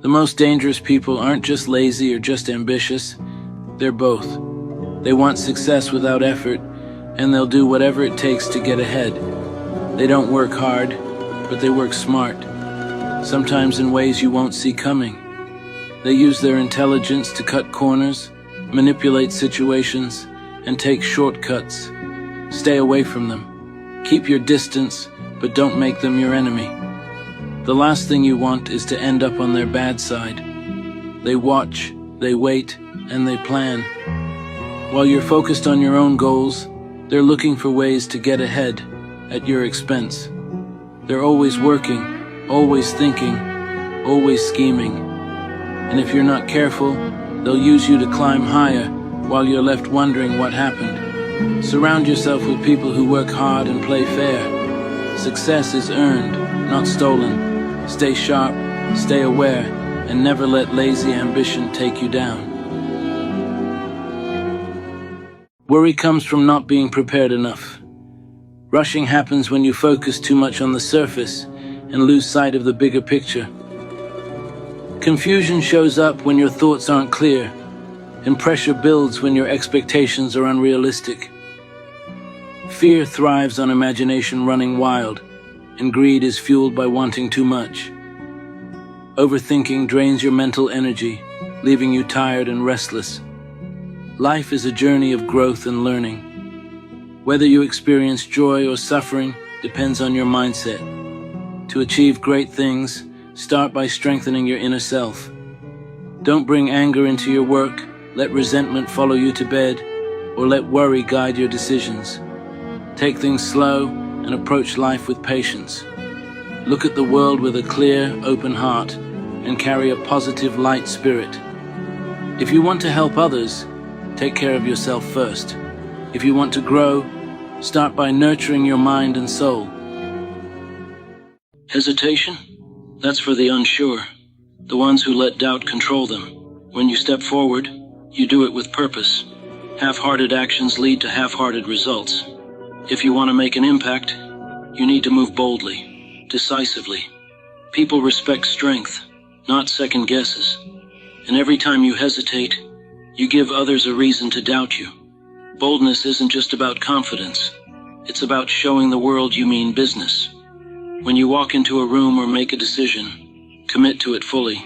The most dangerous people aren't just lazy or just ambitious. They're both. They want success without effort, and they'll do whatever it takes to get ahead. They don't work hard, but they work smart, sometimes in ways you won't see coming. They use their intelligence to cut corners, manipulate situations, and take shortcuts. Stay away from them. Keep your distance, but don't make them your enemy. The last thing you want is to end up on their bad side. They watch, they wait, and they plan. While you're focused on your own goals, they're looking for ways to get ahead at your expense. They're always working, always thinking, always scheming. And if you're not careful, they'll use you to climb higher while you're left wondering what happened. Surround yourself with people who work hard and play fair. Success is earned, not stolen. Stay sharp, stay aware, and never let lazy ambition take you down. Worry comes from not being prepared enough. Rushing happens when you focus too much on the surface and lose sight of the bigger picture. Confusion shows up when your thoughts aren't clear, and pressure builds when your expectations are unrealistic. Fear thrives on imagination running wild, and greed is fueled by wanting too much. Overthinking drains your mental energy, leaving you tired and restless. Life is a journey of growth and learning. Whether you experience joy or suffering depends on your mindset. To achieve great things, start by strengthening your inner self. Don't bring anger into your work, let resentment follow you to bed, or let worry guide your decisions. Take things slow and approach life with patience. Look at the world with a clear, open heart and carry a positive, light spirit. If you want to help others, take care of yourself first. If you want to grow, start by nurturing your mind and soul. Hesitation? That's for the unsure, the ones who let doubt control them. When you step forward, you do it with purpose. Half-hearted actions lead to half-hearted results. If you want to make an impact, you need to move boldly, decisively. People respect strength, not second guesses. And every time you hesitate, you give others a reason to doubt you. Boldness isn't just about confidence. It's about showing the world you mean business. When you walk into a room or make a decision, commit to it fully.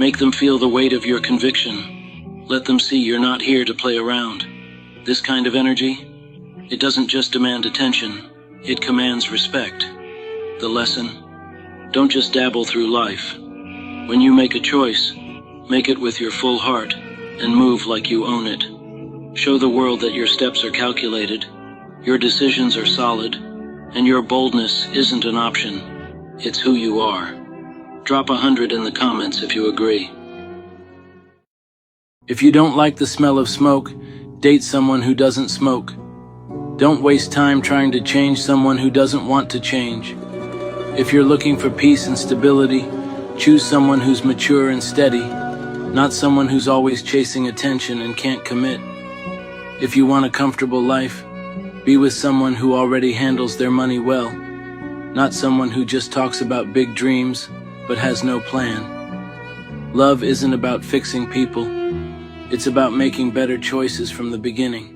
Make them feel the weight of your conviction. Let them see you're not here to play around. This kind of energy, it doesn't just demand attention, it commands respect. The lesson: don't just dabble through life. When you make a choice, make it with your full heart and move like you own it. Show the world that your steps are calculated, your decisions are solid, and your boldness isn't an option, it's who you are. Drop 100 in the comments if you agree. If you don't like the smell of smoke, date someone who doesn't smoke. Don't waste time trying to change someone who doesn't want to change. If you're looking for peace and stability, choose someone who's mature and steady, not someone who's always chasing attention and can't commit. If you want a comfortable life, be with someone who already handles their money well, not someone who just talks about big dreams but has no plan. Love isn't about fixing people, it's about making better choices from the beginning.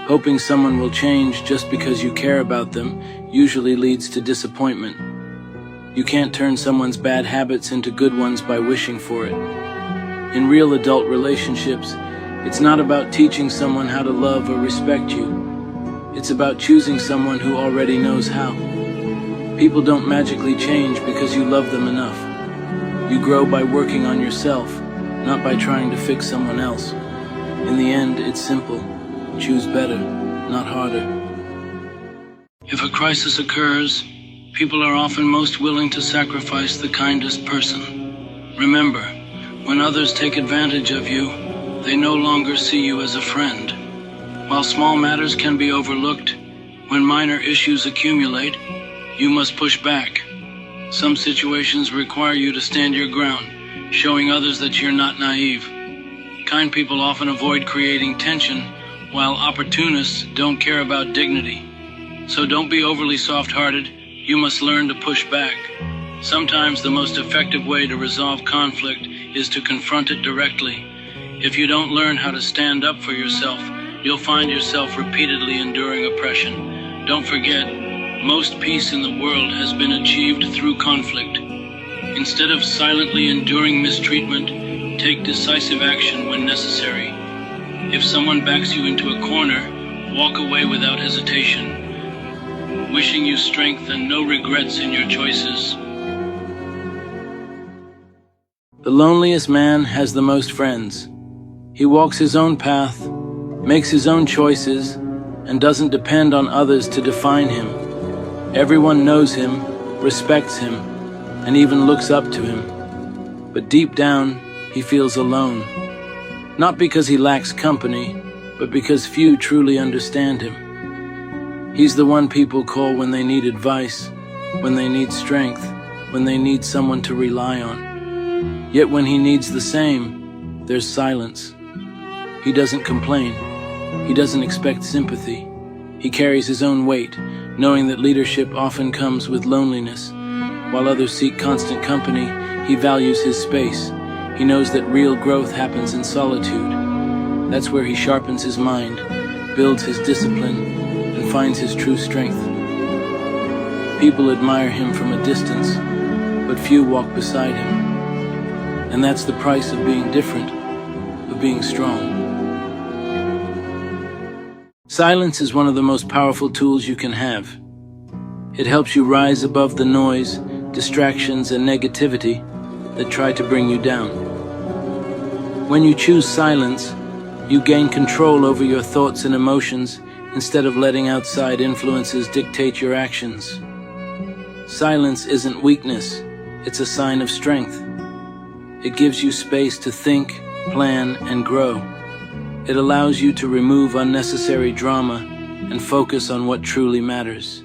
Hoping someone will change just because you care about them usually leads to disappointment. You can't turn someone's bad habits into good ones by wishing for it. In real adult relationships, it's not about teaching someone how to love or respect you. It's about choosing someone who already knows how. People don't magically change because you love them enough. You grow by working on yourself, not by trying to fix someone else. In the end, it's simple. Choose better, not harder. If a crisis occurs, people are often most willing to sacrifice the kindest person. Remember, when others take advantage of you, they no longer see you as a friend. While small matters can be overlooked, when minor issues accumulate, you must push back. Some situations require you to stand your ground, showing others that you're not naive. Kind people often avoid creating tension, while opportunists don't care about dignity. So don't be overly soft-hearted, you must learn to push back. Sometimes the most effective way to resolve conflict is to confront it directly. If you don't learn how to stand up for yourself, you'll find yourself repeatedly enduring oppression. Don't forget, most peace in the world has been achieved through conflict. Instead of silently enduring mistreatment, take decisive action when necessary. If someone backs you into a corner, walk away without hesitation, wishing you strength and no regrets in your choices. The loneliest man has the most friends. He walks his own path, makes his own choices, and doesn't depend on others to define him. Everyone knows him, respects him, and even looks up to him. But deep down, he feels alone. Not because he lacks company, but because few truly understand him. He's the one people call when they need advice, when they need strength, when they need someone to rely on. Yet when he needs the same, there's silence. He doesn't complain. He doesn't expect sympathy. He carries his own weight, knowing that leadership often comes with loneliness. While others seek constant company, he values his space. He knows that real growth happens in solitude. That's where he sharpens his mind, builds his discipline, and finds his true strength. People admire him from a distance, but few walk beside him. And that's the price of being different, of being strong. Silence is one of the most powerful tools you can have. It helps you rise above the noise, distractions, and negativity that try to bring you down. When you choose silence, you gain control over your thoughts and emotions instead of letting outside influences dictate your actions. Silence isn't weakness, it's a sign of strength. It gives you space to think, plan, and grow. It allows you to remove unnecessary drama and focus on what truly matters.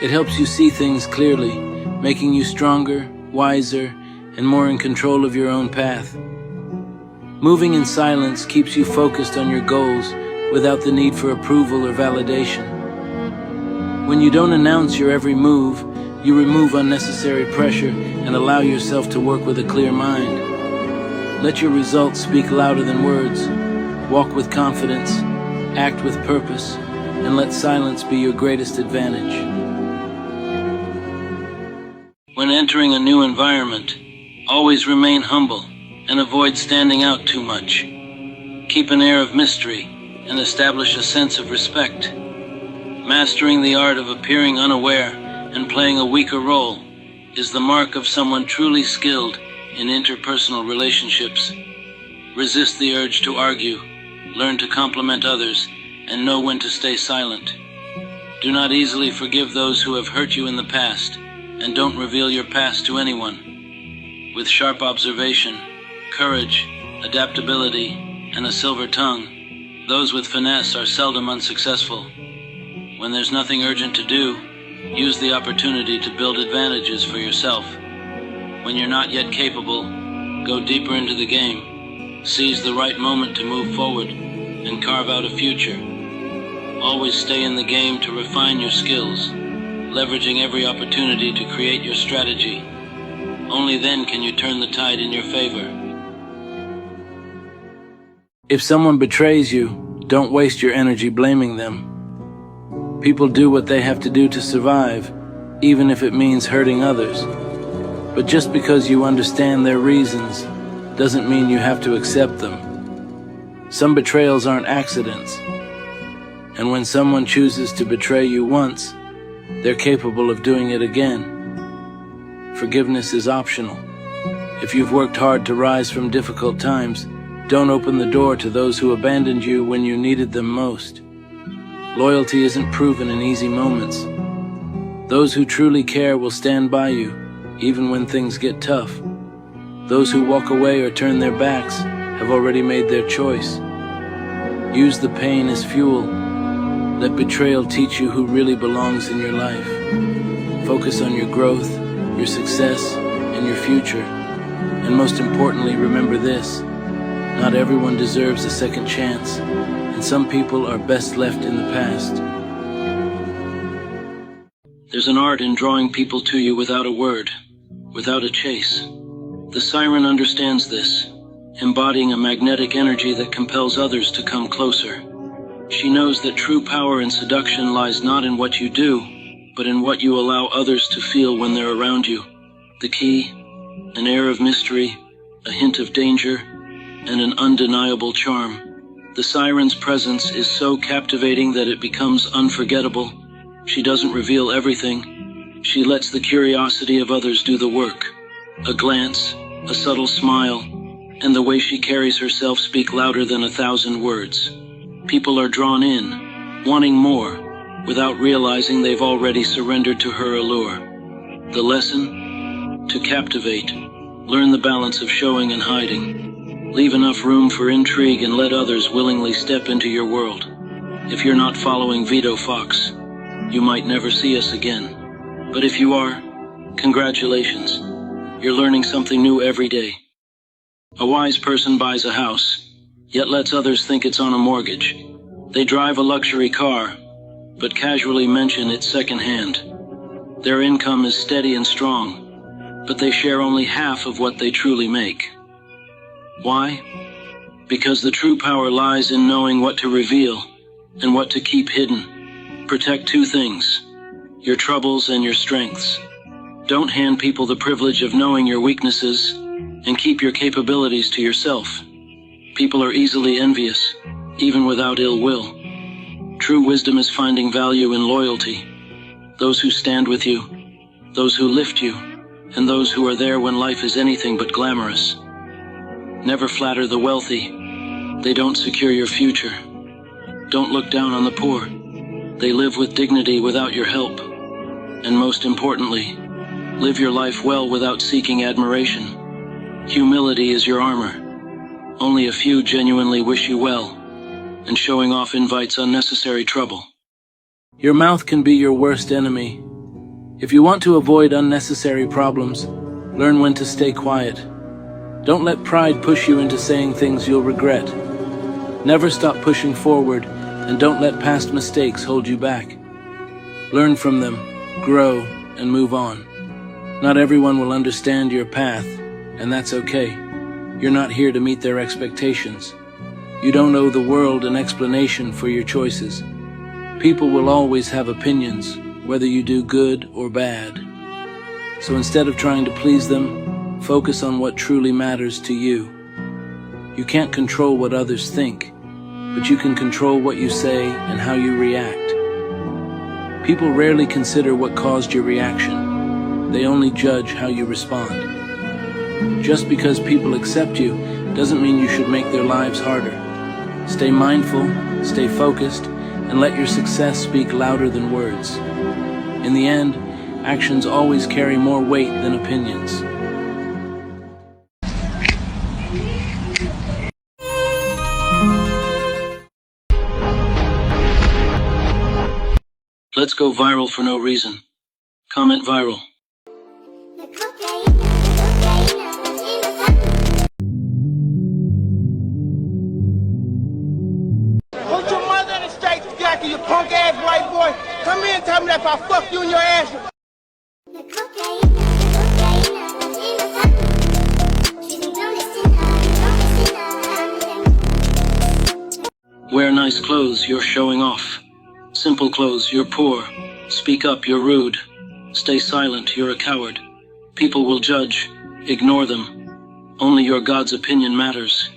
It helps you see things clearly, making you stronger, wiser, and more in control of your own path. Moving in silence keeps you focused on your goals without the need for approval or validation. When you don't announce your every move, you remove unnecessary pressure and allow yourself to work with a clear mind. Let your results speak louder than words. Walk with confidence, act with purpose, and let silence be your greatest advantage. When entering a new environment, always remain humble and avoid standing out too much. Keep an air of mystery and establish a sense of respect. Mastering the art of appearing unaware and playing a weaker role is the mark of someone truly skilled in interpersonal relationships. Resist the urge to argue, learn to compliment others, and know when to stay silent. Do not easily forgive those who have hurt you in the past, and don't reveal your past to anyone. With sharp observation, courage, adaptability, and a silver tongue, those with finesse are seldom unsuccessful. When there's nothing urgent to do, use the opportunity to build advantages for yourself. When you're not yet capable, go deeper into the game. Seize the right moment to move forward and carve out a future. Always stay in the game to refine your skills, leveraging every opportunity to create your strategy. Only then can you turn the tide in your favor. If someone betrays you, don't waste your energy blaming them. People do what they have to do to survive, even if it means hurting others. But just because you understand their reasons doesn't mean you have to accept them. Some betrayals aren't accidents. And when someone chooses to betray you once, they're capable of doing it again. Forgiveness is optional. If you've worked hard to rise from difficult times, don't open the door to those who abandoned you when you needed them most. Loyalty isn't proven in easy moments. Those who truly care will stand by you, even when things get tough. Those who walk away or turn their backs have already made their choice. Use the pain as fuel. Let betrayal teach you who really belongs in your life. Focus on your growth, your success, and your future. And most importantly, remember this: not everyone deserves a second chance, and some people are best left in the past. There's an art in drawing people to you without a word. without a chase. The siren understands this, embodying a magnetic energy that compels others to come closer. She knows that true power in seduction lies not in what you do, but in what you allow others to feel when they're around you. The key, an air of mystery, a hint of danger, and an undeniable charm. The siren's presence is so captivating that it becomes unforgettable. She doesn't reveal everything. She lets the curiosity of others do the work. A glance, a subtle smile, and the way she carries herself speak louder than 1,000 words. People are drawn in, wanting more, without realizing they've already surrendered to her allure. The lesson? To captivate. Learn the balance of showing and hiding. Leave enough room for intrigue and let others willingly step into your world. If you're not following vidofoxx, you might never see us again. But if you are, congratulations. You're learning something new every day. A wise person buys a house, yet lets others think it's on a mortgage. They drive a luxury car, but casually mention it's second-hand. Their income is steady and strong, but they share only half of what they truly make. Why? Because the true power lies in knowing what to reveal and what to keep hidden. Protect two things, your troubles and your strengths. Don't hand people the privilege of knowing your weaknesses, and keep your capabilities to yourself. People are easily envious, even without ill will. True wisdom is finding value in loyalty. Those who stand with you, those who lift you, and those who are there when life is anything but glamorous. Never flatter the wealthy. They don't secure your future. Don't look down on the poor. They live with dignity without your help. And most importantly, live your life well without seeking admiration. Humility is your armor. Only a few genuinely wish you well, and showing off invites unnecessary trouble. Your mouth can be your worst enemy. If you want to avoid unnecessary problems, learn when to stay quiet. Don't let pride push you into saying things you'll regret. Never stop pushing forward, and don't let past mistakes hold you back. Learn from them, grow, and move on. Not everyone will understand your path, and that's okay. You're not here to meet their expectations. You don't owe the world an explanation for your choices. People will always have opinions, whether you do good or bad. So instead of trying to please them, focus on what truly matters to you. You can't control what others think, but you can control what you say and how you react. People rarely consider what caused your reaction. They only judge how you respond. Just because people accept you doesn't mean you should make their lives harder. Stay mindful, stay focused, and let your success speak louder than words. In the end, actions always carry more weight than opinions. Let's go viral for no reason. Comment viral. Put your mother in a straight jacket, you punk ass white boy. Come here and tell me that if I fuck you in your ass. Wear nice clothes, you're showing off. Simple clothes, you're poor. Speak up, you're rude. Stay silent, you're a coward. People will judge, ignore them. Only your God's opinion matters.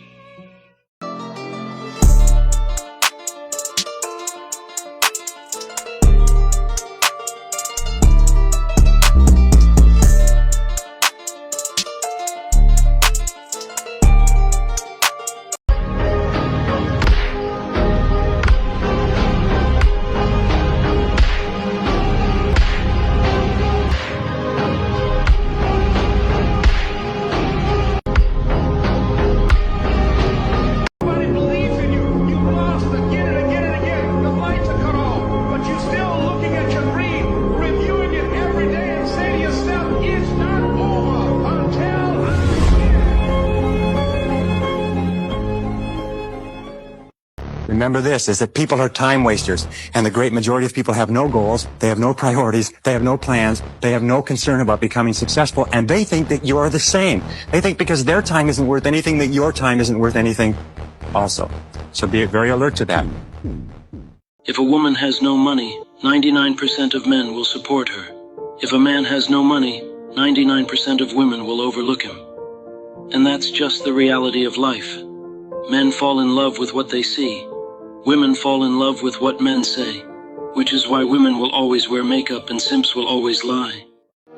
remember this, is that people are time wasters, and the great majority of people have no goals, they have no priorities, they have no plans, they have no concern about becoming successful, and they think that you are the same. They think because their time isn't worth anything, that your time isn't worth anything also. So be very alert to that. If a woman has no money, 99% of men will support her. If a man has no money, 99% of women will overlook him. And that's just the reality of life. Men fall in love with what they see. Women fall in love with what men say. Which is why women will always wear makeup and simps will always lie.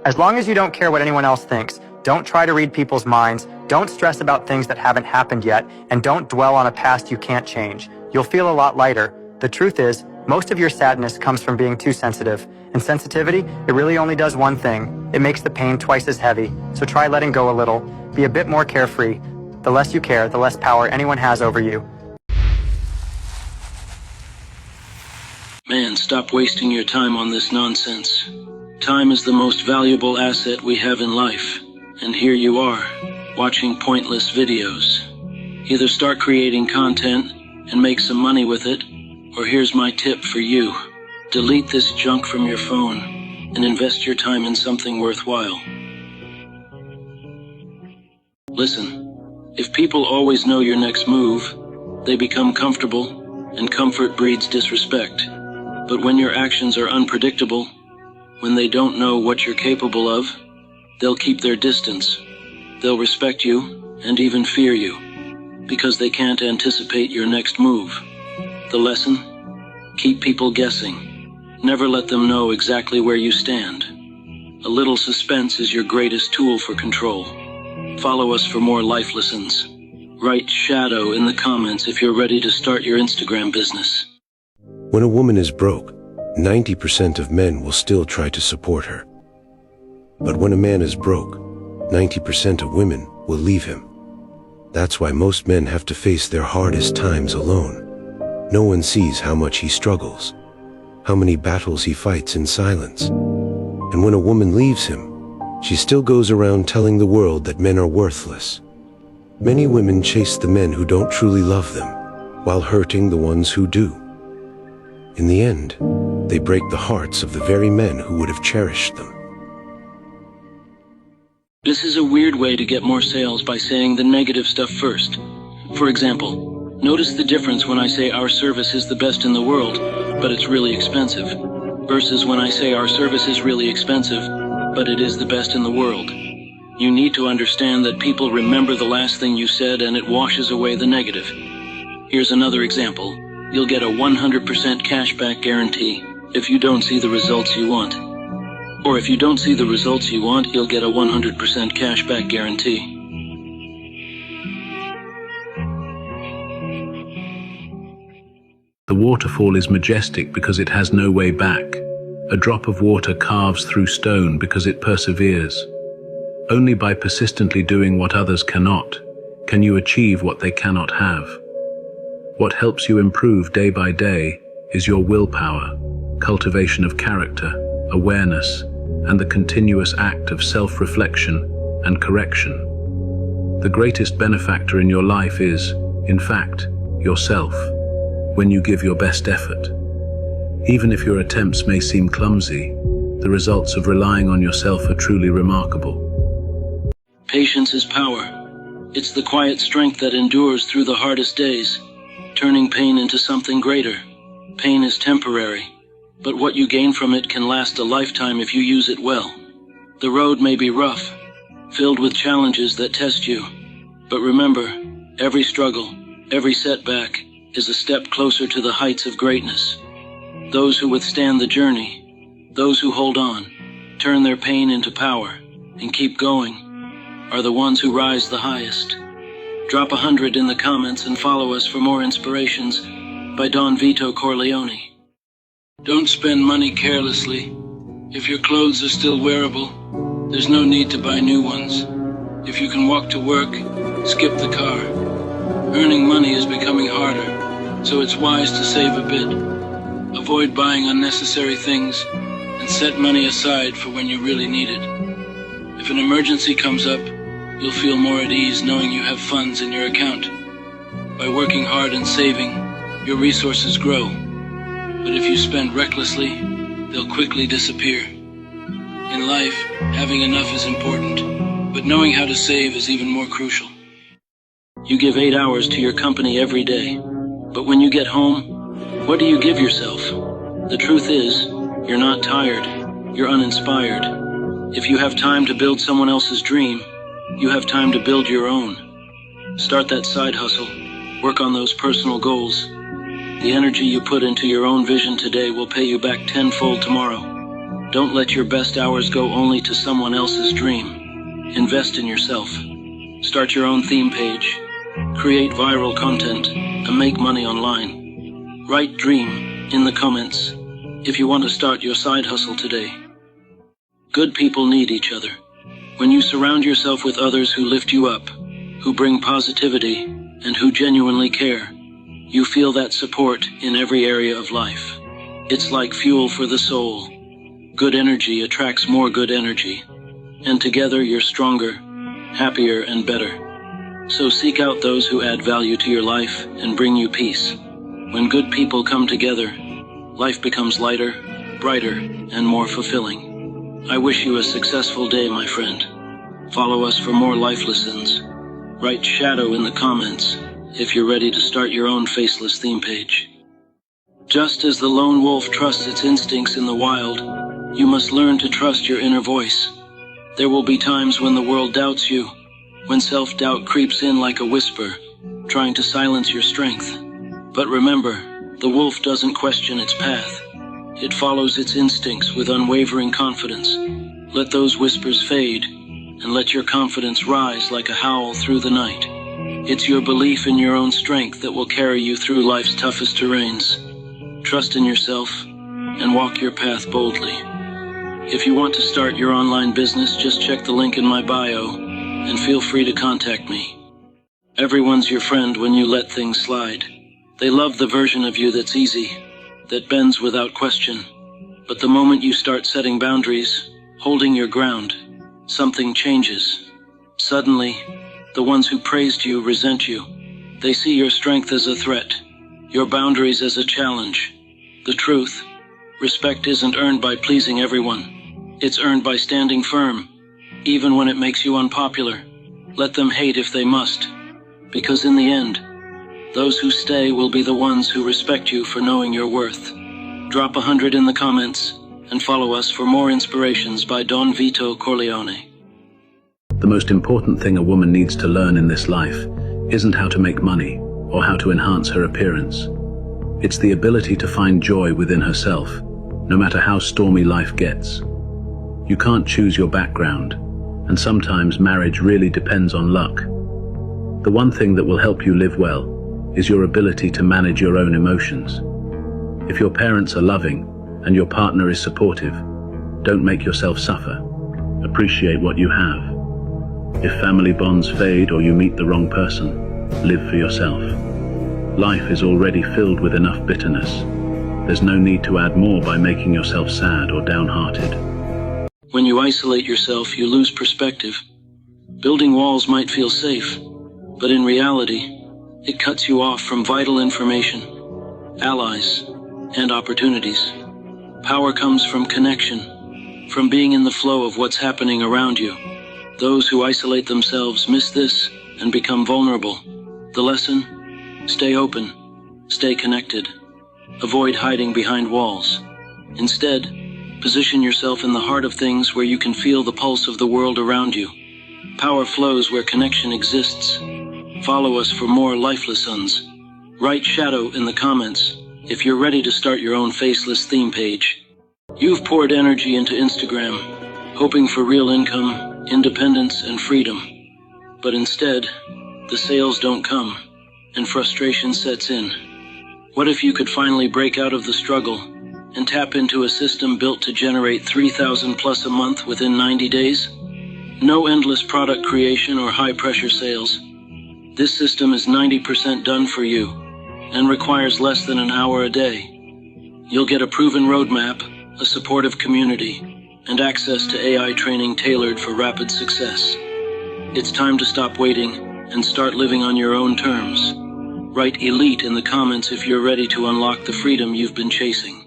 As long as you don't care what anyone else thinks, don't try to read people's minds, don't stress about things that haven't happened yet, and don't dwell on a past you can't change. You'll feel a lot lighter. The truth is, most of your sadness comes from being too sensitive. And sensitivity, it really only does one thing. It makes the pain twice as heavy. So try letting go a little. Be a bit more carefree. The less you care, the less power anyone has over you. Man, stop wasting your time on this nonsense. Time is the most valuable asset we have in life. And here you are, watching pointless videos. Either start creating content and make some money with it, or here's my tip for you. Delete this junk from your phone and invest your time in something worthwhile. Listen, if people always know your next move, they become comfortable, and comfort breeds disrespect. But when your actions are unpredictable, when they don't know what you're capable of, they'll keep their distance. They'll respect you and even fear you, because they can't anticipate your next move. The lesson? Keep people guessing. Never let them know exactly where you stand. A little suspense is your greatest tool for control. Follow us for more life lessons. Write shadow in the comments if you're ready to start your Instagram business. When a woman is broke, 90% of men will still try to support her. But when a man is broke, 90% of women will leave him. That's why most men have to face their hardest times alone. No one sees how much he struggles, how many battles he fights in silence. And when a woman leaves him, she still goes around telling the world that men are worthless. Many women chase the men who don't truly love them, while hurting the ones who do. In the end, they break the hearts of the very men who would have cherished them. This is a weird way to get more sales by saying the negative stuff first. For example, notice the difference when I say our service is the best in the world, but it's really expensive, versus when I say our service is really expensive, but it is the best in the world. You need to understand that people remember the last thing you said and it washes away the negative. Here's another example. You'll get a 100% cashback guarantee if you don't see the results you want. Or if you don't see the results you want, you'll get a 100% cashback guarantee. The waterfall is majestic because it has no way back. A drop of water carves through stone because it perseveres. Only by persistently doing what others cannot, can you achieve what they cannot have. What helps you improve day by day is your willpower, cultivation of character, awareness, and the continuous act of self-reflection and correction. The greatest benefactor in your life is, in fact, yourself, when you give your best effort. Even if your attempts may seem clumsy, the results of relying on yourself are truly remarkable. Patience is power. It's the quiet strength that endures through the hardest days, turning pain into something greater. Pain is temporary, but what you gain from it can last a lifetime if you use it well. The road may be rough, filled with challenges that test you, but remember, every struggle, every setback is a step closer to the heights of greatness. Those who withstand the journey, those who hold on, turn their pain into power, and keep going, are the ones who rise the highest. Drop 100 in the comments and follow us for more inspirations by Don Vito Corleone. Don't spend money carelessly. If your clothes are still wearable, there's no need to buy new ones. If you can walk to work, skip the car. Earning money is becoming harder, so it's wise to save a bit. Avoid buying unnecessary things and set money aside for when you really need it. If an emergency comes up, you'll feel more at ease knowing you have funds in your account. By working hard and saving, your resources grow. But if you spend recklessly, they'll quickly disappear. In life, having enough is important, but knowing how to save is even more crucial. You give 8 hours to your company every day, but when you get home, what do you give yourself? The truth is, you're not tired, you're uninspired. If you have time to build someone else's dream, you have time to build your own. Start that side hustle, work on those personal goals. The energy you put into your own vision today will pay you back tenfold tomorrow. Don't let your best hours go only to someone else's dream. Invest in yourself. Start your own theme page. Create viral content and make money online. Write dream in the comments if you want to start your side hustle today. Good people need each other. When you surround yourself with others who lift you up, who bring positivity, and who genuinely care, you feel that support in every area of life. It's like fuel for the soul. Good energy attracts more good energy, and together you're stronger, happier, and better. So seek out those who add value to your life and bring you peace. When good people come together, life becomes lighter, brighter, and more fulfilling. I wish you a successful day, my friend. Follow us for more life lessons. Write shadow in the comments if you're ready to start your own faceless theme page. Just as the lone wolf trusts its instincts in the wild, you must learn to trust your inner voice. There will be times when the world doubts you, when self-doubt creeps in like a whisper, trying to silence your strength. But remember, the wolf doesn't question its path. It follows its instincts with unwavering confidence. Let those whispers fade, and let your confidence rise like a howl through the night. It's your belief in your own strength that will carry you through life's toughest terrains. Trust in yourself, and walk your path boldly. If you want to start your online business, just check the link in my bio, and feel free to contact me. Everyone's your friend when you let things slide. They love the version of you that's easy, that bends without question. But the moment you start setting boundaries, holding your ground, something changes. Suddenly, the ones who praised you resent you. They see your strength as a threat, your boundaries as a challenge. The truth, respect isn't earned by pleasing everyone. It's earned by standing firm, even when it makes you unpopular. Let them hate if they must, because in the end, those who stay will be the ones who respect you for knowing your worth. Drop 100 in the comments, and follow us for more inspirations by Don Vito Corleone. The most important thing a woman needs to learn in this life isn't how to make money or how to enhance her appearance. It's the ability to find joy within herself, no matter how stormy life gets. You can't choose your background, and sometimes marriage really depends on luck. The one thing that will help you live well is your ability to manage your own emotions. If your parents are loving and your partner is supportive, don't make yourself suffer. Appreciate what you have. If family bonds fade or you meet the wrong person, live for yourself. Life is already filled with enough bitterness. There's no need to add more by making yourself sad or downhearted. When you isolate yourself, you lose perspective. Building walls might feel safe, but in reality, it cuts you off from vital information, allies, and opportunities. Power comes from connection, from being in the flow of what's happening around you. Those who isolate themselves miss this and become vulnerable. The lesson? Stay open, stay connected. Avoid hiding behind walls. Instead, position yourself in the heart of things where you can feel the pulse of the world around you. Power flows where connection exists. Follow us for more life lessons. Write shadow in the comments if you're ready to start your own faceless theme page. You've poured energy into Instagram, hoping for real income, independence, and freedom. But instead, the sales don't come, and frustration sets in. What if you could finally break out of the struggle and tap into a system built to generate 3,000 plus a month within 90 days? No endless product creation or high-pressure sales. This system is 90% done for you and requires less than an hour a day. You'll get a proven roadmap, a supportive community, and access to AI training tailored for rapid success. It's time to stop waiting and start living on your own terms. Write elite in the comments if you're ready to unlock the freedom you've been chasing.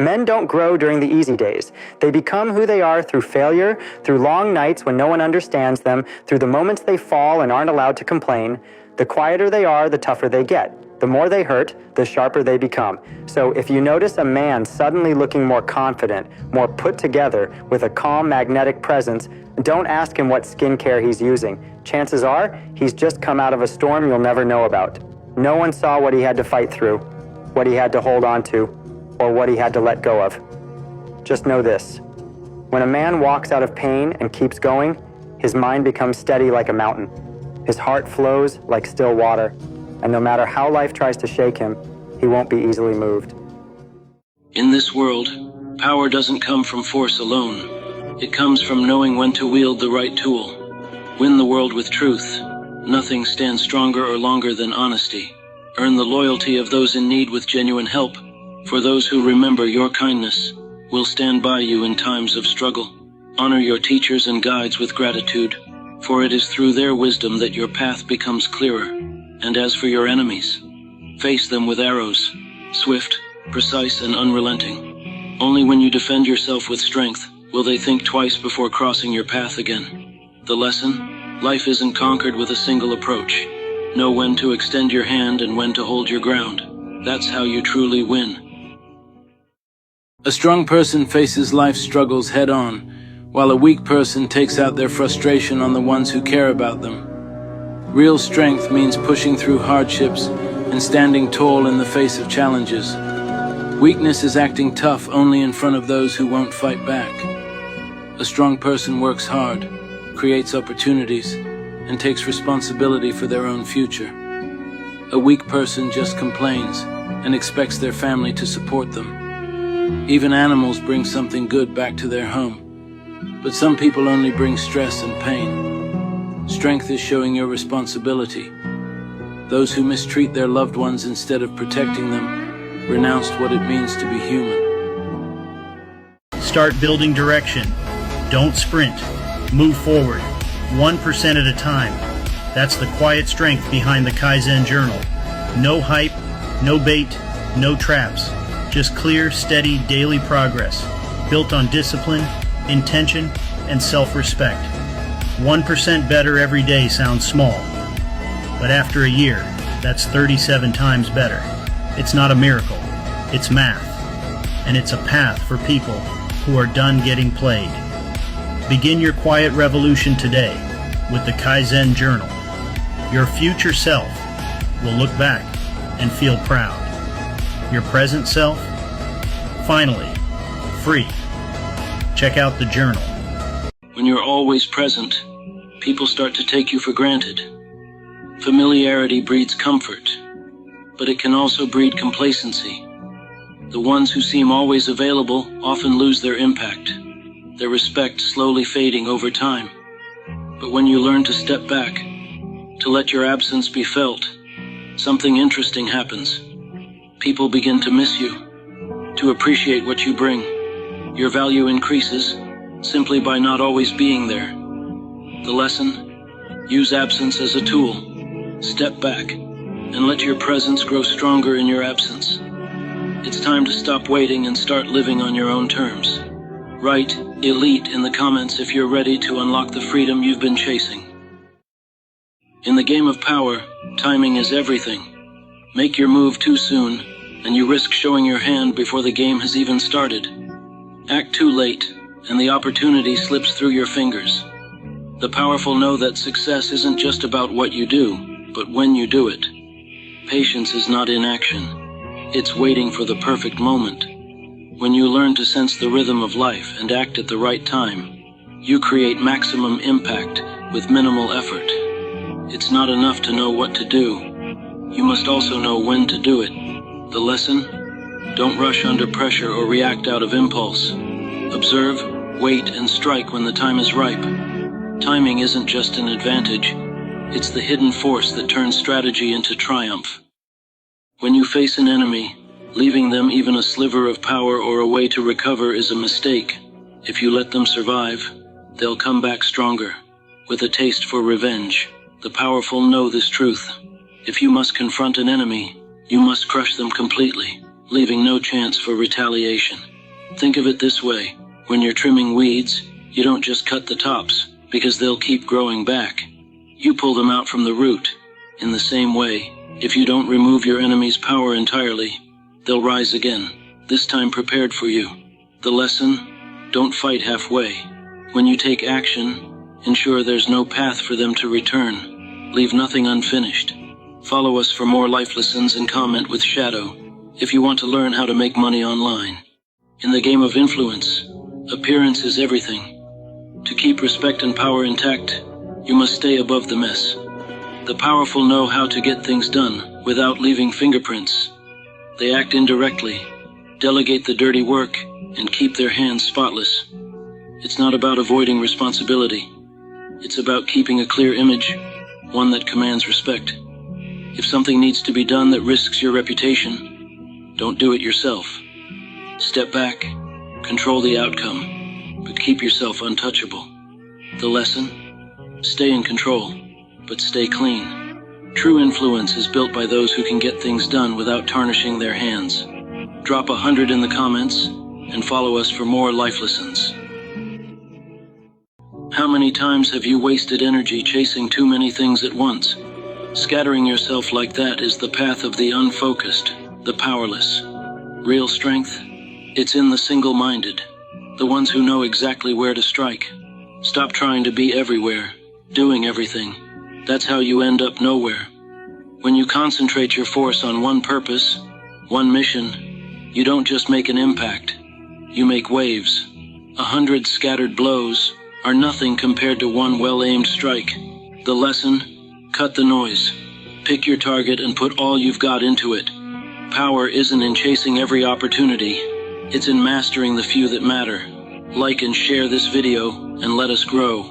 Men don't grow during the easy days. They become who they are through failure, through long nights when no one understands them, through the moments they fall and aren't allowed to complain. The quieter they are, the tougher they get. The more they hurt, the sharper they become. So if you notice a man suddenly looking more confident, more put together, with a calm, magnetic presence, don't ask him what skincare he's using. Chances are, he's just come out of a storm you'll never know about. No one saw what he had to fight through, what he had to hold on to, or what he had to let go of. Just know this. When a man walks out of pain and keeps going, his mind becomes steady like a mountain. His heart flows like still water. And no matter how life tries to shake him, he won't be easily moved. In this world, power doesn't come from force alone. It comes from knowing when to wield the right tool. Win the world with truth. Nothing stands stronger or longer than honesty. Earn the loyalty of those in need with genuine help. For those who remember your kindness, will stand by you in times of struggle. Honor your teachers and guides with gratitude, for it is through their wisdom that your path becomes clearer. And as for your enemies, face them with arrows, swift, precise, and unrelenting. Only when you defend yourself with strength will they think twice before crossing your path again. The lesson? Life isn't conquered with a single approach. Know when to extend your hand and when to hold your ground. That's how you truly win. A strong person faces life's struggles head-on, while a weak person takes out their frustration on the ones who care about them. Real strength means pushing through hardships and standing tall in the face of challenges. Weakness is acting tough only in front of those who won't fight back. A strong person works hard, creates opportunities, and takes responsibility for their own future. A weak person just complains and expects their family to support them. Even animals bring something good back to their home, but some people only bring stress and pain. Strength is showing your responsibility. Those who mistreat their loved ones instead of protecting them renounced what it means to be human. Start building direction. Don't sprint. Move forward, 1% at a time. That's the quiet strength behind the Kaizen Journal. No hype, no bait, no traps. Just clear, steady, daily progress, built on discipline, intention, and self-respect. 1% better every day sounds small, but after a year, that's 37 times better. It's not a miracle, it's math, and it's a path for people who are done getting played. Begin your quiet revolution today with the Kaizen Journal. Your future self will look back and feel proud. Your present self, finally, free. Check out the journal. When you're always present, people start to take you for granted. Familiarity breeds comfort, but it can also breed complacency. The ones who seem always available often lose their impact, their respect slowly fading over time. But when you learn to step back, to let your absence be felt, something interesting happens. People begin to miss you, to appreciate what you bring. Your value increases simply by not always being there. The lesson? Use absence as a tool. Step back and let your presence grow stronger in your absence. It's time to stop waiting and start living on your own terms. Write elite in the comments if you're ready to unlock the freedom you've been chasing. In the game of power, timing is everything. Make your move too soon, and you risk showing your hand before the game has even started. Act too late, and the opportunity slips through your fingers. The powerful know that success isn't just about what you do, but when you do it. Patience is not inaction. It's waiting for the perfect moment. When you learn to sense the rhythm of life and act at the right time, you create maximum impact with minimal effort. It's not enough to know what to do. You must also know when to do it. The lesson? Don't rush under pressure or react out of impulse. Observe, wait, and strike when the time is ripe. Timing isn't just an advantage. It's the hidden force that turns strategy into triumph. When you face an enemy, leaving them even a sliver of power or a way to recover is a mistake. If you let them survive, they'll come back stronger, with a taste for revenge. The powerful know this truth. If you must confront an enemy, you must crush them completely, leaving no chance for retaliation. Think of it this way: when you're trimming weeds, you don't just cut the tops, because they'll keep growing back. You pull them out from the root. In the same way, if you don't remove your enemy's power entirely, they'll rise again, this time prepared for you. The lesson: don't fight halfway. When you take action, ensure there's no path for them to return. Leave nothing unfinished. Follow us for more life lessons and comment with Shadow if you want to learn how to make money online. In the game of influence, appearance is everything. To keep respect and power intact, you must stay above the mess. The powerful know how to get things done without leaving fingerprints. They act indirectly, delegate the dirty work, and keep their hands spotless. It's not about avoiding responsibility. It's about keeping a clear image, one that commands respect. If something needs to be done that risks your reputation, don't do it yourself. Step back, control the outcome, but keep yourself untouchable. The lesson: stay in control, but stay clean. True influence is built by those who can get things done without tarnishing their hands. Drop 100 in the comments, and follow us for more life lessons. How many times have you wasted energy chasing too many things at once? Scattering yourself like that is the path of the unfocused, the powerless. Real strength? It's in the single-minded, the ones who know exactly where to strike. Stop trying to be everywhere, doing everything. That's how you end up nowhere. When you concentrate your force on one purpose, one mission, you don't just make an impact, you make waves. 100 scattered blows are nothing compared to one well-aimed strike. The lesson: cut the noise. Pick your target and put all you've got into it. Power isn't in chasing every opportunity. It's in mastering the few that matter. Like and share this video, and let us grow.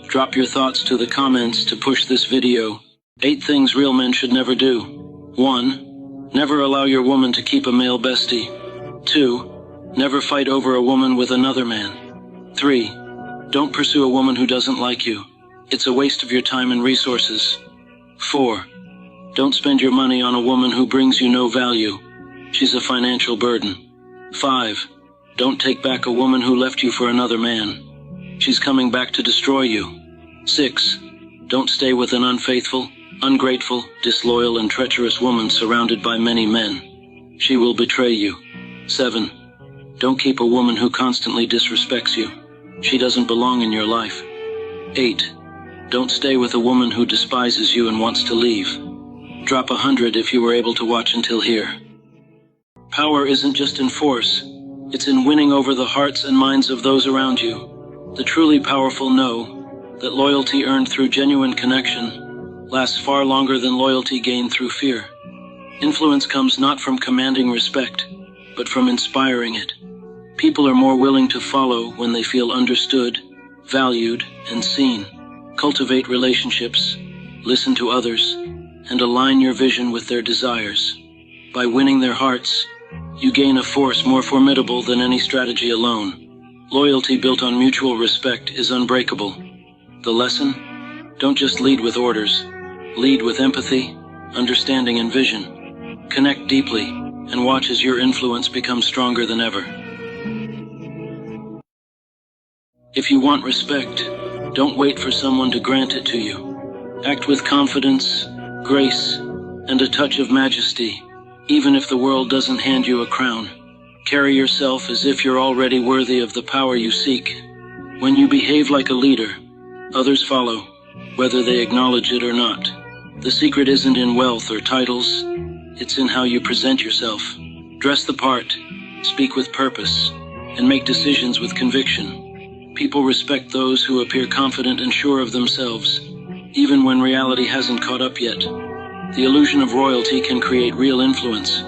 Drop your thoughts to the comments to push this video. 8 things real men should never do. 1. Never allow your woman to keep a male bestie. 2. Never fight over a woman with another man. 3. Don't pursue a woman who doesn't like you. It's a waste of your time and resources. 4. Don't spend your money on a woman who brings you no value. She's a financial burden. 5. Don't take back a woman who left you for another man. She's coming back to destroy you. 6. Don't stay with an unfaithful, ungrateful, disloyal, and treacherous woman surrounded by many men. She will betray you. 7. Don't keep a woman who constantly disrespects you. She doesn't belong in your life. 8. Don't stay with a woman who despises you and wants to leave. Drop 100 if you were able to watch until here. Power isn't just in force, it's in winning over the hearts and minds of those around you. The truly powerful know that loyalty earned through genuine connection lasts far longer than loyalty gained through fear. Influence comes not from commanding respect, but from inspiring it. People are more willing to follow when they feel understood, valued, and seen. Cultivate relationships, listen to others, and align your vision with their desires. By winning their hearts, you gain a force more formidable than any strategy alone. Loyalty built on mutual respect is unbreakable. The lesson? Don't just lead with orders. Lead with empathy, understanding, and vision. Connect deeply, and watch as your influence becomes stronger than ever. If you want respect, don't wait for someone to grant it to you. Act with confidence, grace, and a touch of majesty, even if the world doesn't hand you a crown. Carry yourself as if you're already worthy of the power you seek. When you behave like a leader, others follow, whether they acknowledge it or not. The secret isn't in wealth or titles, it's in how you present yourself. Dress the part, speak with purpose, and make decisions with conviction. People respect those who appear confident and sure of themselves, even when reality hasn't caught up yet. The illusion of royalty can create real influence.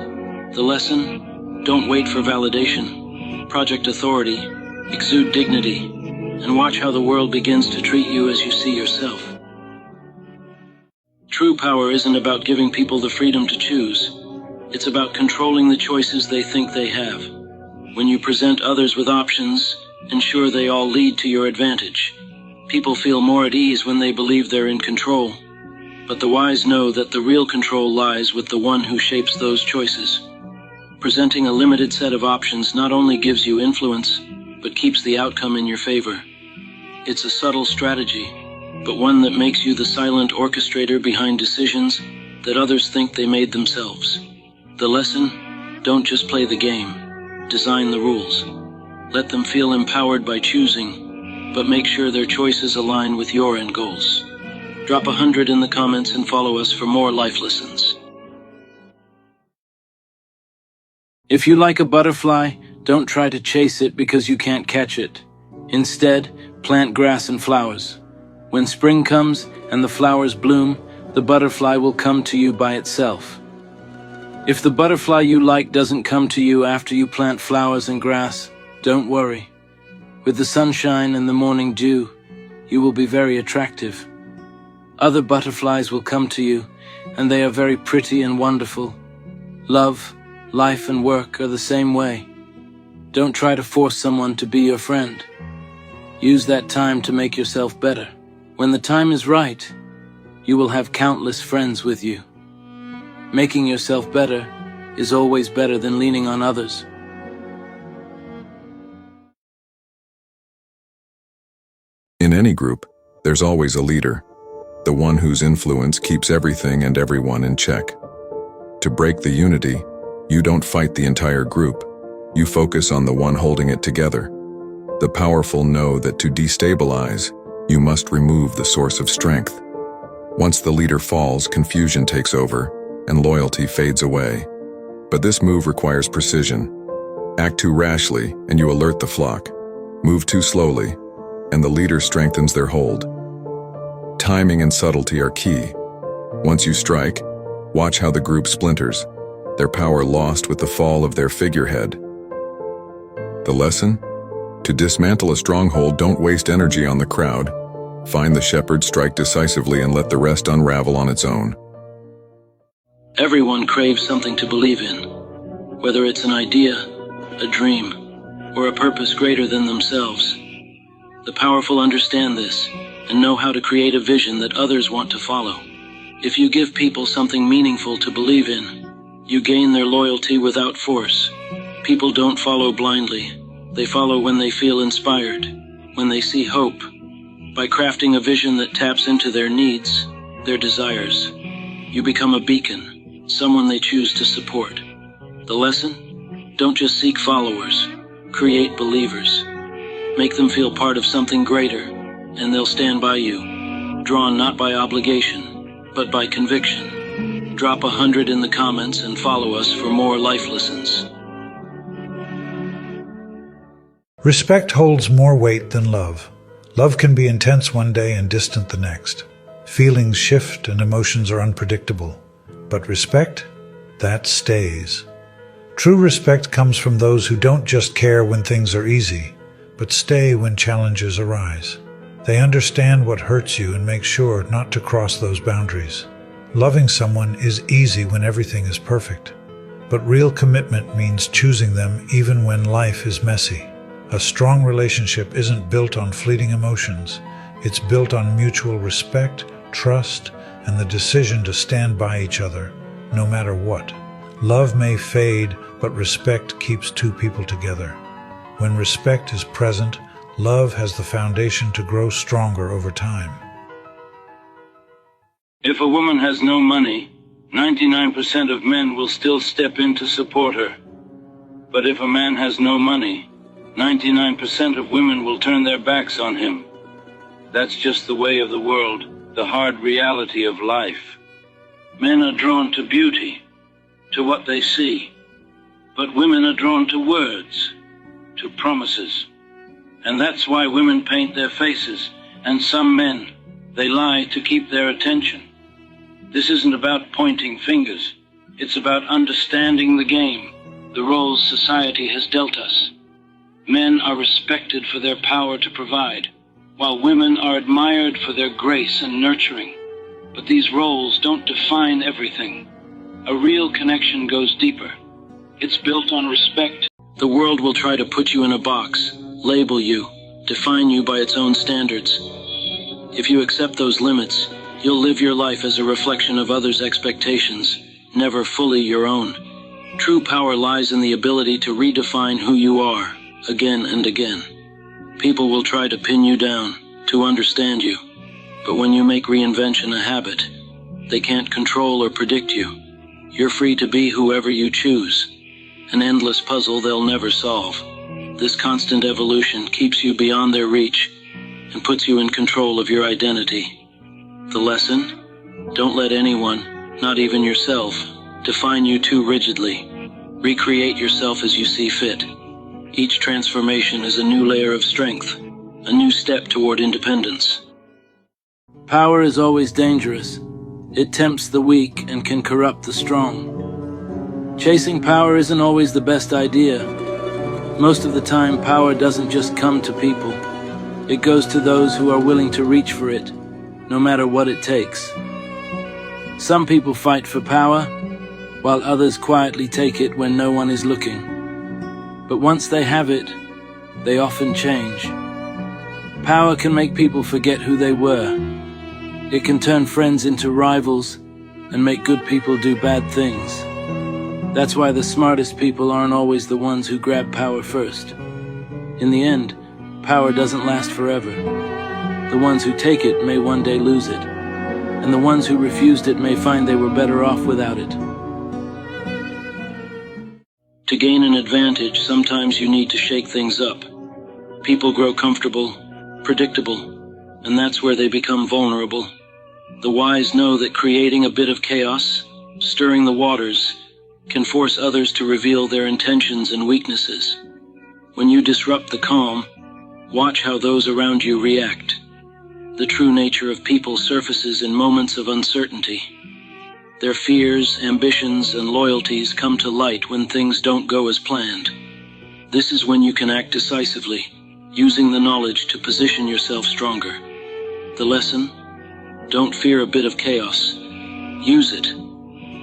The lesson? Don't wait for validation. Project authority, exude dignity, and watch how the world begins to treat you as you see yourself. True power isn't about giving people the freedom to choose. It's about controlling the choices they think they have. When you present others with options, ensure they all lead to your advantage. People feel more at ease when they believe they're in control. But the wise know that the real control lies with the one who shapes those choices. Presenting a limited set of options not only gives you influence, but keeps the outcome in your favor. It's a subtle strategy, but one that makes you the silent orchestrator behind decisions that others think they made themselves. The lesson: don't just play the game, design the rules. Let them feel empowered by choosing, but make sure their choices align with your end goals. Drop 100 in the comments and follow us for more life lessons. If you like a butterfly, don't try to chase it because you can't catch it. Instead, plant grass and flowers. When spring comes and the flowers bloom, the butterfly will come to you by itself. If the butterfly you like doesn't come to you after you plant flowers and grass, don't worry. With the sunshine and the morning dew, you will be very attractive. Other butterflies will come to you, and they are very pretty and wonderful. Love, life, and work are the same way. Don't try to force someone to be your friend. Use that time to make yourself better. When the time is right, you will have countless friends with you. Making yourself better is always better than leaning on others. In any group, there's always a leader, the one whose influence keeps everything and everyone in check. To break the unity, you don't fight the entire group. You focus on the one holding it together. The powerful know that to destabilize, you must remove the source of strength. Once the leader falls, confusion takes over, and loyalty fades away. But this move requires precision. Act too rashly, and you alert the flock. Move too slowly, and the leader strengthens their hold. Timing and subtlety are key. Once you strike, watch how the group splinters, their power lost with the fall of their figurehead. The lesson? To dismantle a stronghold, don't waste energy on the crowd. Find the shepherd, strike decisively, and let the rest unravel on its own. Everyone craves something to believe in, whether it's an idea, a dream, or a purpose greater than themselves. The powerful understand this and know how to create a vision that others want to follow. If you give people something meaningful to believe in, you gain their loyalty without force. People don't follow blindly. They follow when they feel inspired, when they see hope. By crafting a vision that taps into their needs, their desires, you become a beacon, someone they choose to support. The lesson? Don't just seek followers, create believers. Make them feel part of something greater, and they'll stand by you, drawn not by obligation, but by conviction. Drop 100 in the comments and follow us for more life lessons. Respect holds more weight than love. Love can be intense one day and distant the next. Feelings shift and emotions are unpredictable. But respect, that stays. True respect comes from those who don't just care when things are easy, but stay when challenges arise. They understand what hurts you and make sure not to cross those boundaries. Loving someone is easy when everything is perfect, but real commitment means choosing them even when life is messy. A strong relationship isn't built on fleeting emotions. It's built on mutual respect, trust, and the decision to stand by each other, no matter what. Love may fade, but respect keeps two people together. When respect is present, love has the foundation to grow stronger over time. If a woman has no money, 99% of men will still step in to support her. But if a man has no money, 99% of women will turn their backs on him. That's just the way of the world, the hard reality of life. Men are drawn to beauty, to what they see. But women are drawn to words, to promises. And that's why women paint their faces, and some men, they lie to keep their attention. This isn't about pointing fingers. It's about understanding the game, the roles society has dealt us. Men are respected for their power to provide, while women are admired for their grace and nurturing. But these roles don't define everything. A real connection goes deeper. It's built on respect. The world will try to put you in a box, label you, define you by its own standards. If you accept those limits, You'll live your life as a reflection of others' expectations, never fully your own. True power lies in the ability to redefine who you are, again and again. People will try to pin you down, to understand you. But when you make reinvention a habit, they can't control or predict you. You're free to be whoever you choose. An endless puzzle they'll never solve. This constant evolution keeps you beyond their reach and puts you in control of your identity. The lesson? Don't let anyone, not even yourself, define you too rigidly. Recreate yourself as you see fit. Each transformation is a new layer of strength, a new step toward independence. Power is always dangerous. It tempts the weak and can corrupt the strong. Chasing power isn't always the best idea. Most of the time, power doesn't just come to people. It goes to those who are willing to reach for it, no matter what it takes. Some people fight for power, while others quietly take it when no one is looking. But once they have it, they often change. Power can make people forget who they were. It can turn friends into rivals and make good people do bad things. That's why the smartest people aren't always the ones who grab power first. In the end, power doesn't last forever. The ones who take it may one day lose it, and the ones who refused it may find they were better off without it. To gain an advantage, sometimes you need to shake things up. People grow comfortable, predictable, and that's where they become vulnerable. The wise know that creating a bit of chaos, stirring the waters, can force others to reveal their intentions and weaknesses. When you disrupt the calm, watch how those around you react. The true nature of people surfaces in moments of uncertainty. Their fears, ambitions, and loyalties come to light when things don't go as planned. This is when you can act decisively, using the knowledge to position yourself stronger. The lesson? Don't fear a bit of chaos. Use it.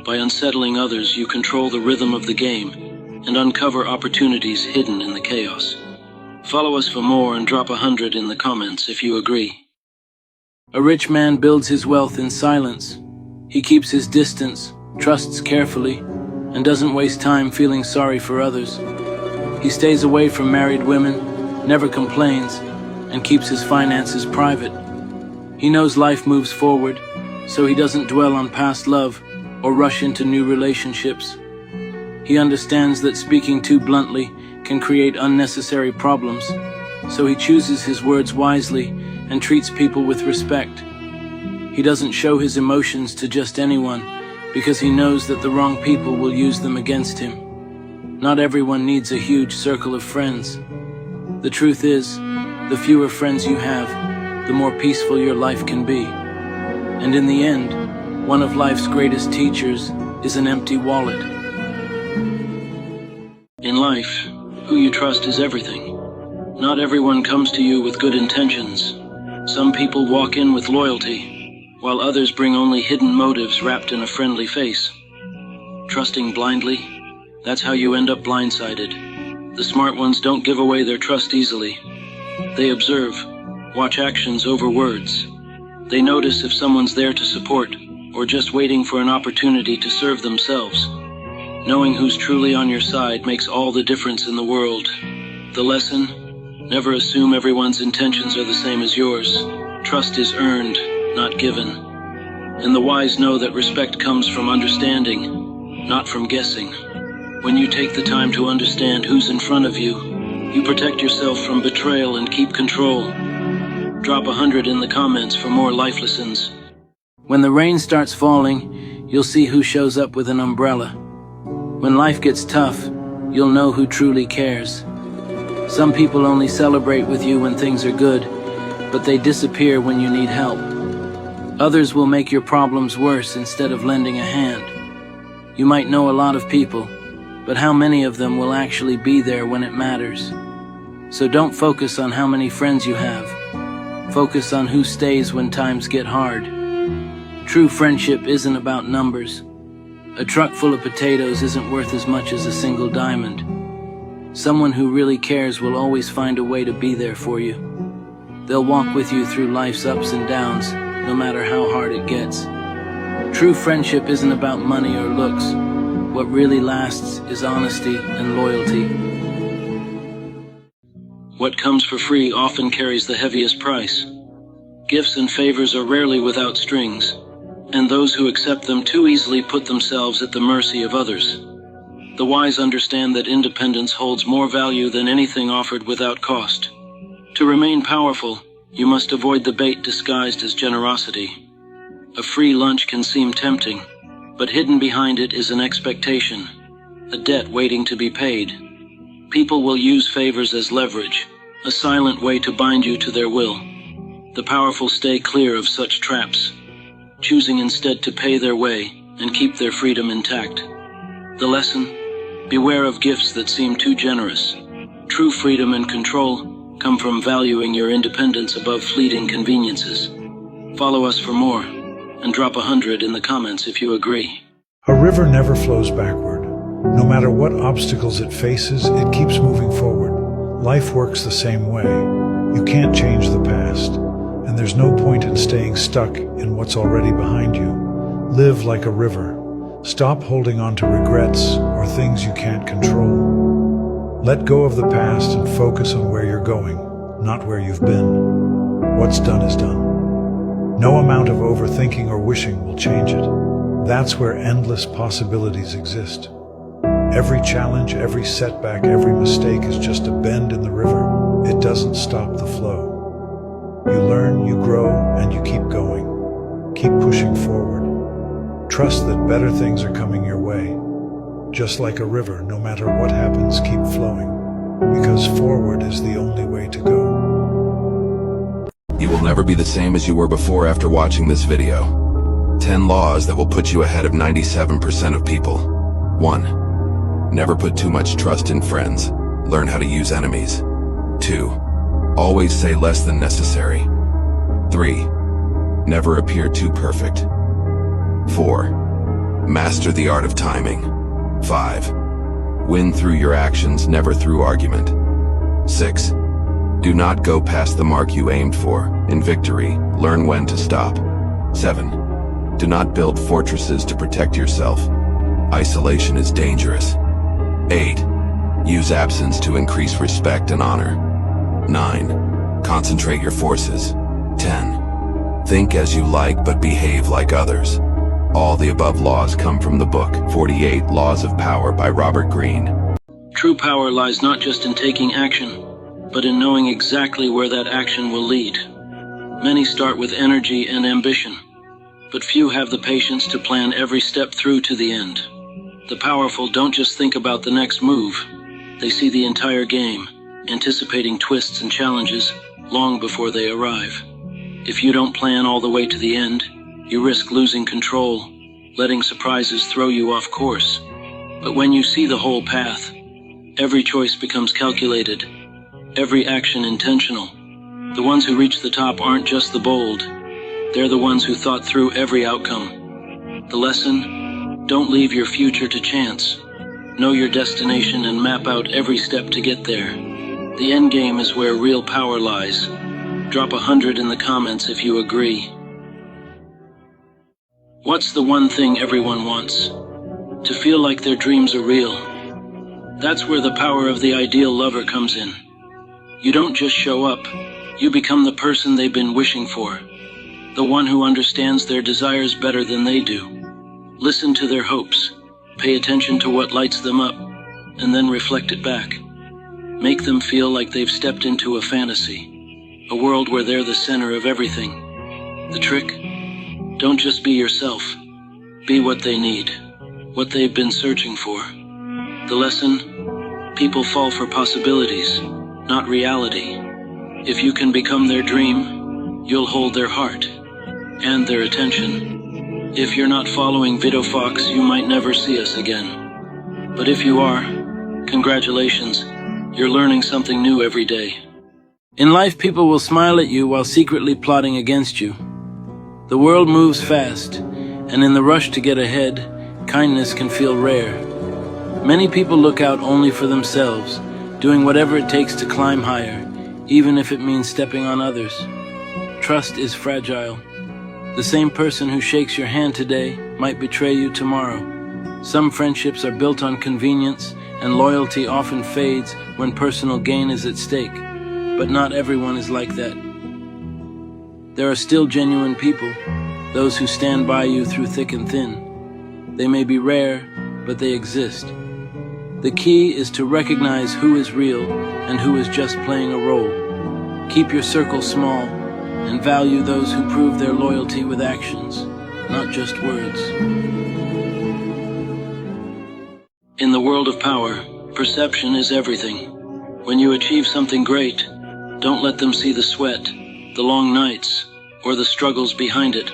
By unsettling others, you control the rhythm of the game and uncover opportunities hidden in the chaos. Follow us for more and drop 100 in the comments if you agree. A rich man builds his wealth in silence. He keeps his distance, trusts carefully, and doesn't waste time feeling sorry for others. He stays away from married women, never complains, and keeps his finances private. He knows life moves forward, so he doesn't dwell on past love or rush into new relationships. He understands that speaking too bluntly can create unnecessary problems, so he chooses his words wisely and treats people with respect. He doesn't show his emotions to just anyone because he knows that the wrong people will use them against him. Not everyone needs a huge circle of friends. The truth is, the fewer friends you have, the more peaceful your life can be. And in the end, one of life's greatest teachers is an empty wallet. In life, who you trust is everything. Not everyone comes to you with good intentions. Some people walk in with loyalty, while others bring only hidden motives wrapped in a friendly face. Trusting blindly, that's how you end up blindsided. The smart ones don't give away their trust easily. They observe, watch actions over words. They notice if someone's there to support, or just waiting for an opportunity to serve themselves. Knowing who's truly on your side makes all the difference in the world. The lesson? Never assume everyone's intentions are the same as yours. Trust is earned, not given. And the wise know that respect comes from understanding, not from guessing. When you take the time to understand who's in front of you, you protect yourself from betrayal and keep control. Drop 100 in the comments for more life lessons. When the rain starts falling, you'll see who shows up with an umbrella. When life gets tough, you'll know who truly cares. Some people only celebrate with you when things are good, but they disappear when you need help. Others will make your problems worse instead of lending a hand. You might know a lot of people, but how many of them will actually be there when it matters? So don't focus on how many friends you have. Focus on who stays when times get hard. True friendship isn't about numbers. A truck full of potatoes isn't worth as much as a single diamond. Someone who really cares will always find a way to be there for you. They'll walk with you through life's ups and downs, no matter how hard it gets. True friendship isn't about money or looks. What really lasts is honesty and loyalty. What comes for free often carries the heaviest price. Gifts and favors are rarely without strings, and those who accept them too easily put themselves at the mercy of others. The wise understand that independence holds more value than anything offered without cost. To remain powerful, you must avoid the bait disguised as generosity. A free lunch can seem tempting, but hidden behind it is an expectation, a debt waiting to be paid. People will use favors as leverage, a silent way to bind you to their will. The powerful stay clear of such traps, choosing instead to pay their way and keep their freedom intact. The lesson? Beware of gifts that seem too generous. True freedom and control come from valuing your independence above fleeting conveniences. Follow us for more, and drop 100 in the comments if you agree. A river never flows backward. No matter what obstacles it faces, it keeps moving forward. Life works the same way. You can't change the past, and there's no point in staying stuck in what's already behind you. Live like a river. Stop holding on to regrets or things you can't control. Let go of the past and focus on where you're going, not where you've been. What's done is done. No amount of overthinking or wishing will change it. That's where endless possibilities exist. Every challenge, every setback, every mistake is just a bend in the river. It doesn't stop the flow. You learn, you grow, and you keep going. Keep pushing forward. Trust that better things are coming your way. Just like a river, no matter what happens, keep flowing. Because forward is the only way to go. You will never be the same as you were before after watching this video. 10 laws that will put you ahead of 97% of people. 1. Never put too much trust in friends. Learn how to use enemies. 2. Always say less than necessary. 3. Never appear too perfect. 4. Master the art of timing. 5. Win through your actions, never through argument. 6. Do not go past the mark you aimed for. In victory, learn when to stop. 7. Do not build fortresses to protect yourself. Isolation is dangerous. 8. Use absence to increase respect and honor. 9. Concentrate your forces. 10. Think as you like but behave like others. All the above laws come from the book 48 Laws of Power by Robert Greene. True power lies not just in taking action, but in knowing exactly where that action will lead. Many start with energy and ambition, but few have the patience to plan every step through to the end. The powerful don't just think about the next move, they see the entire game, anticipating twists and challenges long before they arrive. If you don't plan all the way to the end, you risk losing control, letting surprises throw you off course. But when you see the whole path, every choice becomes calculated, every action intentional. The ones who reach the top aren't just the bold, they're the ones who thought through every outcome. The lesson? Don't leave your future to chance. Know your destination and map out every step to get there. The end game is where real power lies. Drop 100 in the comments if you agree. What's the one thing everyone wants? To feel like their dreams are real. That's where the power of the ideal lover comes in. You don't just show up, you become the person they've been wishing for. The one who understands their desires better than they do. Listen to their hopes, pay attention to what lights them up, and then reflect it back. Make them feel like they've stepped into a fantasy, a world where they're the center of everything. The trick? Don't just be yourself. Be what they need, what they've been searching for. The lesson? People fall for possibilities, not reality. If you can become their dream, you'll hold their heart and their attention. If you're not following vidofoxx, you might never see us again. But if you are, congratulations, you're learning something new every day. In life, people will smile at you while secretly plotting against you. The world moves fast, and in the rush to get ahead, kindness can feel rare. Many people look out only for themselves, doing whatever it takes to climb higher, even if it means stepping on others. Trust is fragile. The same person who shakes your hand today might betray you tomorrow. Some friendships are built on convenience, and loyalty often fades when personal gain is at stake. But not everyone is like that. There are still genuine people, those who stand by you through thick and thin. They may be rare, but they exist. The key is to recognize who is real and who is just playing a role. Keep your circle small and value those who prove their loyalty with actions, not just words. In the world of power, perception is everything. When you achieve something great, don't let them see the sweat, the long nights, or the struggles behind it.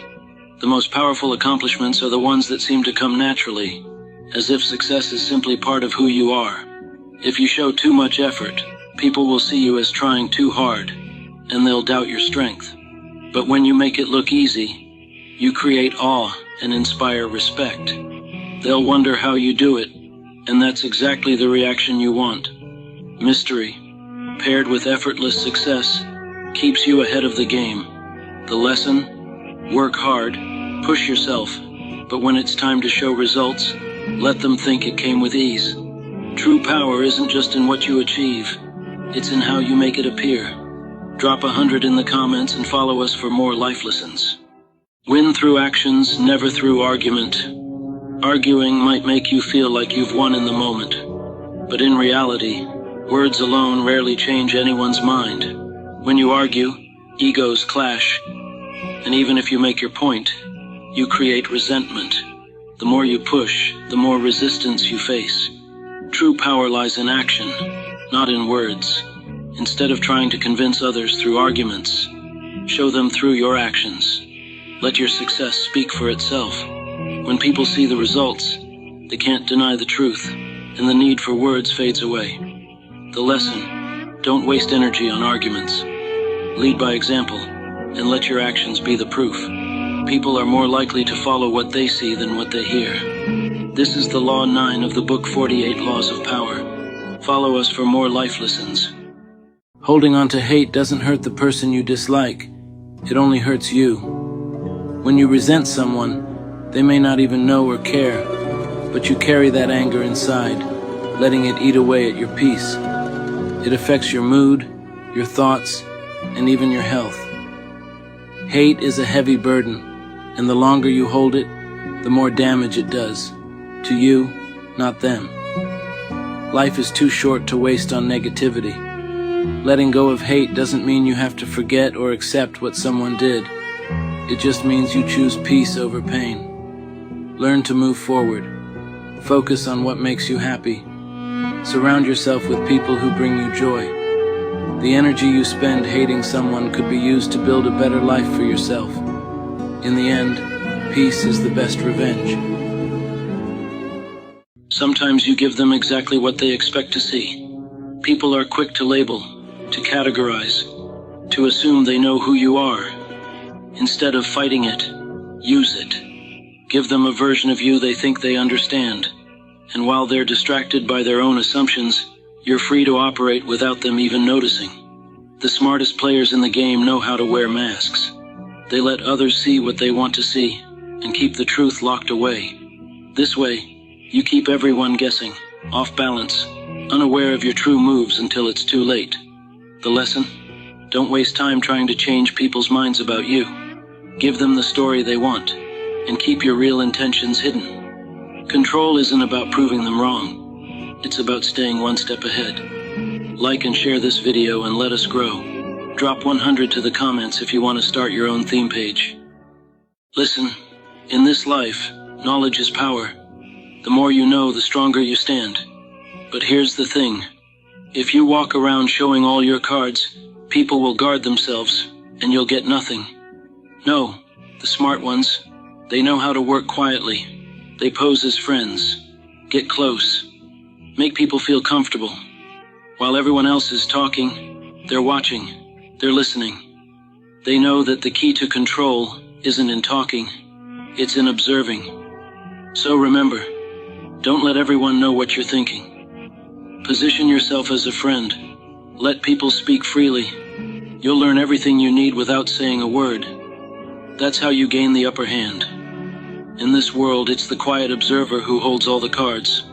The most powerful accomplishments are the ones that seem to come naturally, as if success is simply part of who you are. If you show too much effort, people will see you as trying too hard, and they'll doubt your strength. But when you make it look easy, you create awe and inspire respect. They'll wonder how you do it, and that's exactly the reaction you want. Mystery, paired with effortless success, keeps you ahead of the game. The lesson? Work hard, push yourself, but when it's time to show results, let them think it came with ease. True power isn't just in what you achieve, it's in how you make it appear. Drop 100 in the comments and follow us for more life lessons. Win through actions, never through argument. Arguing might make you feel like you've won in the moment, but in reality, words alone rarely change anyone's mind. When you argue, egos clash, and even if you make your point, you create resentment. The more you push, the more resistance you face. True power lies in action, not in words. Instead of trying to convince others through arguments, show them through your actions. Let your success speak for itself. When people see the results, they can't deny the truth, and the need for words fades away. The lesson: don't waste energy on arguments. Lead by example, and let your actions be the proof. People are more likely to follow what they see than what they hear. This is the Law 9 of the Book 48 Laws of Power. Follow us for more life lessons. Holding on to hate doesn't hurt the person you dislike. It only hurts you. When you resent someone, they may not even know or care, but you carry that anger inside, letting it eat away at your peace. It affects your mood, your thoughts, and even your health. Hate is a heavy burden, and the longer you hold it, the more damage it does. To you, not them. Life is too short to waste on negativity. Letting go of hate doesn't mean you have to forget or accept what someone did. It just means you choose peace over pain. Learn to move forward. Focus on what makes you happy. Surround yourself with people who bring you joy. The energy you spend hating someone could be used to build a better life for yourself. In the end, peace is the best revenge. Sometimes you give them exactly what they expect to see. People are quick to label, to categorize, to assume they know who you are. Instead of fighting it, use it. Give them a version of you they think they understand. And while they're distracted by their own assumptions, you're free to operate without them even noticing. The smartest players in the game know how to wear masks. They let others see what they want to see, and keep the truth locked away. This way, you keep everyone guessing, off balance, unaware of your true moves until it's too late. The lesson? Don't waste time trying to change people's minds about you. Give them the story they want, and keep your real intentions hidden. Control isn't about proving them wrong. It's about staying one step ahead. Like and share this video and let us grow. Drop 100 to the comments if you want to start your own theme page. Listen, in this life, knowledge is power. The more you know, the stronger you stand. But here's the thing. If you walk around showing all your cards, people will guard themselves, and you'll get nothing. No, the smart ones, they know how to work quietly. They pose as friends, get close, make people feel comfortable. While everyone else is talking, they're watching, they're listening. They know that the key to control isn't in talking, it's in observing. So remember, don't let everyone know what you're thinking. Position yourself as a friend. Let people speak freely. You'll learn everything you need without saying a word. That's how you gain the upper hand. In this world, it's the quiet observer who holds all the cards.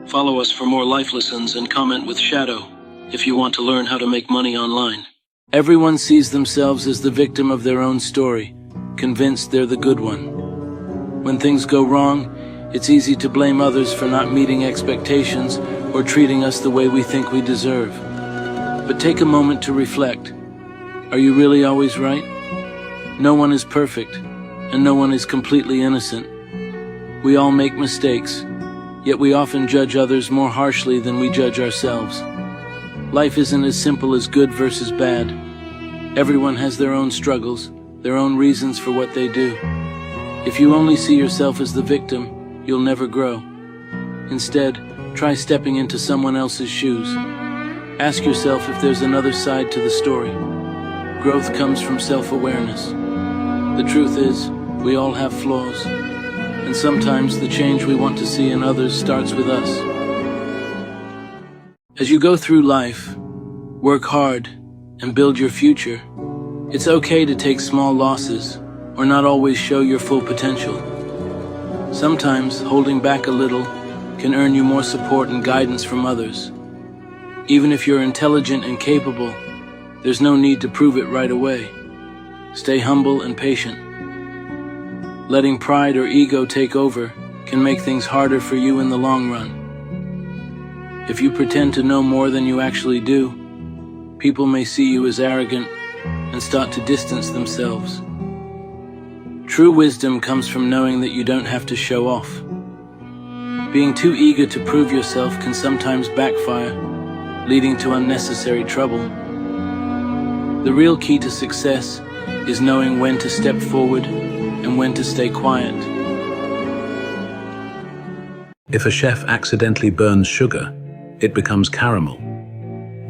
Follow us for more life lessons and comment with Shadow if you want to learn how to make money online. Everyone sees themselves as the victim of their own story, convinced they're the good one. When things go wrong, it's easy to blame others for not meeting expectations or treating us the way we think we deserve. But take a moment to reflect. Are you really always right? No one is perfect, and no one is completely innocent. We all make mistakes, yet we often judge others more harshly than we judge ourselves. Life isn't as simple as good versus bad. Everyone has their own struggles, their own reasons for what they do. If you only see yourself as the victim, you'll never grow. Instead, try stepping into someone else's shoes. Ask yourself if there's another side to the story. Growth comes from self-awareness. The truth is, we all have flaws, and sometimes the change we want to see in others starts with us. As you go through life, work hard, and build your future, it's okay to take small losses or not always show your full potential. Sometimes holding back a little can earn you more support and guidance from others. Even if you're intelligent and capable, there's no need to prove it right away. Stay humble and patient. Letting pride or ego take over can make things harder for you in the long run. If you pretend to know more than you actually do, people may see you as arrogant and start to distance themselves. True wisdom comes from knowing that you don't have to show off. Being too eager to prove yourself can sometimes backfire, leading to unnecessary trouble. The real key to success is knowing when to step forward and when to stay quiet. If a chef accidentally burns sugar, it becomes caramel.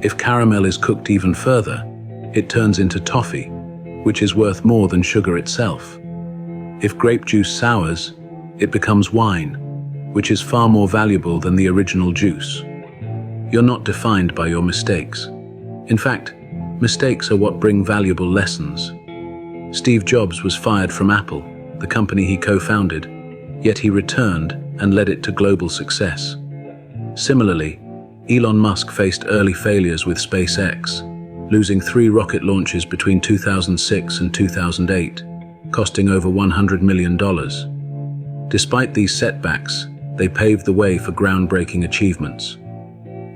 If caramel is cooked even further, it turns into toffee, which is worth more than sugar itself. If grape juice sours, it becomes wine, which is far more valuable than the original juice. You're not defined by your mistakes. In fact, mistakes are what bring valuable lessons. Steve Jobs was fired from Apple, the company he co-founded, yet he returned and led it to global success. Similarly, Elon Musk faced early failures with SpaceX, losing 3 rocket launches between 2006 and 2008, costing over $100 million. Despite these setbacks, they paved the way for groundbreaking achievements.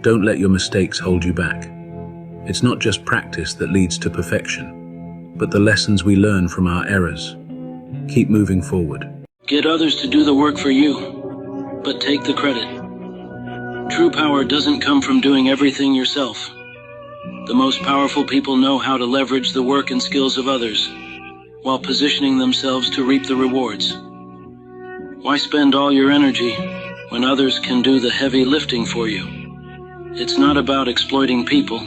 Don't let your mistakes hold you back. It's not just practice that leads to perfection, but the lessons we learn from our errors. Keep moving forward. Get others to do the work for you, but take the credit. True power doesn't come from doing everything yourself. The most powerful people know how to leverage the work and skills of others, while positioning themselves to reap the rewards. Why spend all your energy when others can do the heavy lifting for you? It's not about exploiting people,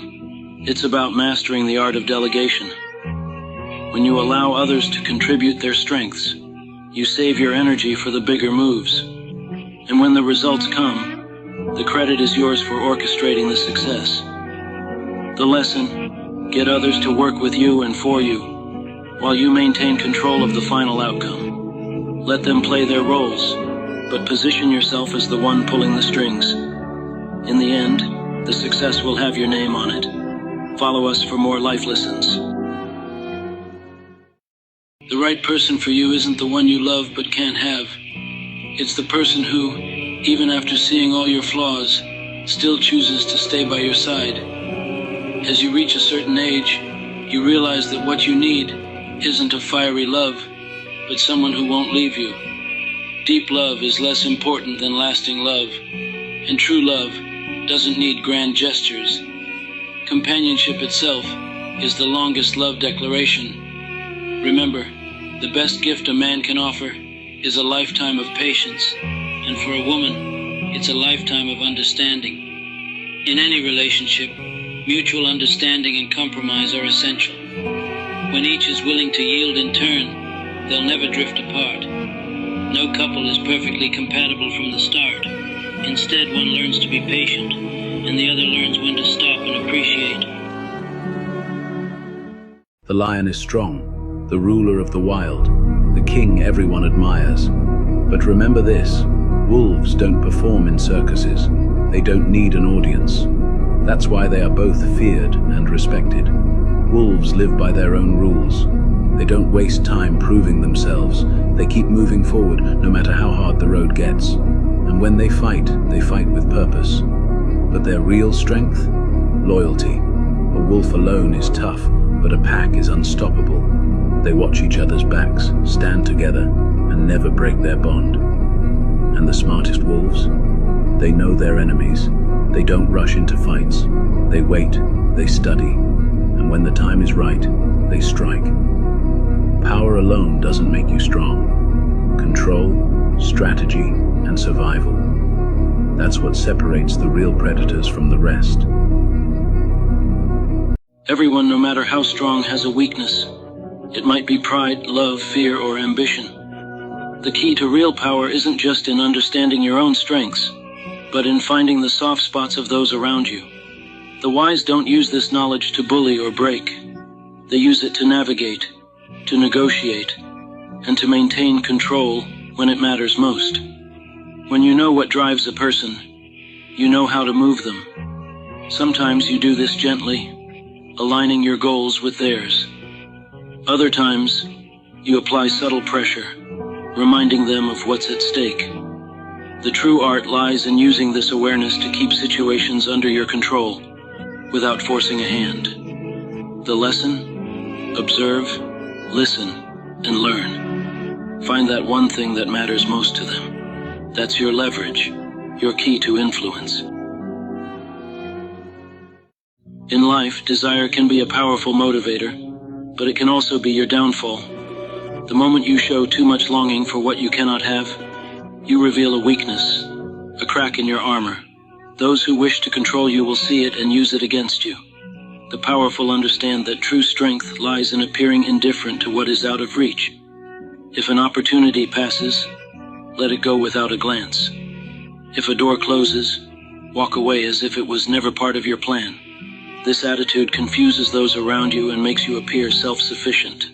it's about mastering the art of delegation. When you allow others to contribute their strengths, you save your energy for the bigger moves. And when the results come, the credit is yours for orchestrating the success. The lesson: get others to work with you and for you, while you maintain control of the final outcome. Let them play their roles, but position yourself as the one pulling the strings. In the end, the success will have your name on it. Follow us for more life lessons. The right person for you isn't the one you love but can't have. It's the person who, even after seeing all your flaws, still chooses to stay by your side. As you reach a certain age, you realize that what you need isn't a fiery love, but someone who won't leave you. Deep love is less important than lasting love, and true love doesn't need grand gestures. Companionship itself is the longest love declaration. Remember, the best gift a man can offer is a lifetime of patience, and for a woman, it's a lifetime of understanding. In any relationship, mutual understanding and compromise are essential. When each is willing to yield in turn, they'll never drift apart. No couple is perfectly compatible from the start. Instead, one learns to be patient, and the other learns when to stop and appreciate. The lion is strong, the ruler of the wild, the king everyone admires. But remember this, wolves don't perform in circuses. They don't need an audience. That's why they are both feared and respected. Wolves live by their own rules. They don't waste time proving themselves. They keep moving forward no matter how hard the road gets. And when they fight with purpose. But their real strength? Loyalty. A wolf alone is tough, but a pack is unstoppable. They watch each other's backs, stand together, and never break their bond. And the smartest wolves? They know their enemies. They don't rush into fights. They wait, they study, and when the time is right, they strike. Power alone doesn't make you strong. Control, strategy, and survival. That's what separates the real predators from the rest. Everyone, no matter how strong, has a weakness. It might be pride, love, fear, or ambition. The key to real power isn't just in understanding your own strengths, but in finding the soft spots of those around you. The wise don't use this knowledge to bully or break. They use it to navigate, to negotiate, and to maintain control when it matters most. When you know what drives a person, you know how to move them. Sometimes you do this gently, aligning your goals with theirs. Other times, you apply subtle pressure, reminding them of what's at stake. The true art lies in using this awareness to keep situations under your control, without forcing a hand. The lesson? Observe, listen, and learn. Find that one thing that matters most to them. That's your leverage, your key to influence. In life, desire can be a powerful motivator, but it can also be your downfall. The moment you show too much longing for what you cannot have, you reveal a weakness, a crack in your armor. Those who wish to control you will see it and use it against you. The powerful understand that true strength lies in appearing indifferent to what is out of reach. If an opportunity passes, let it go without a glance. If a door closes, walk away as if it was never part of your plan. This attitude confuses those around you and makes you appear self-sufficient,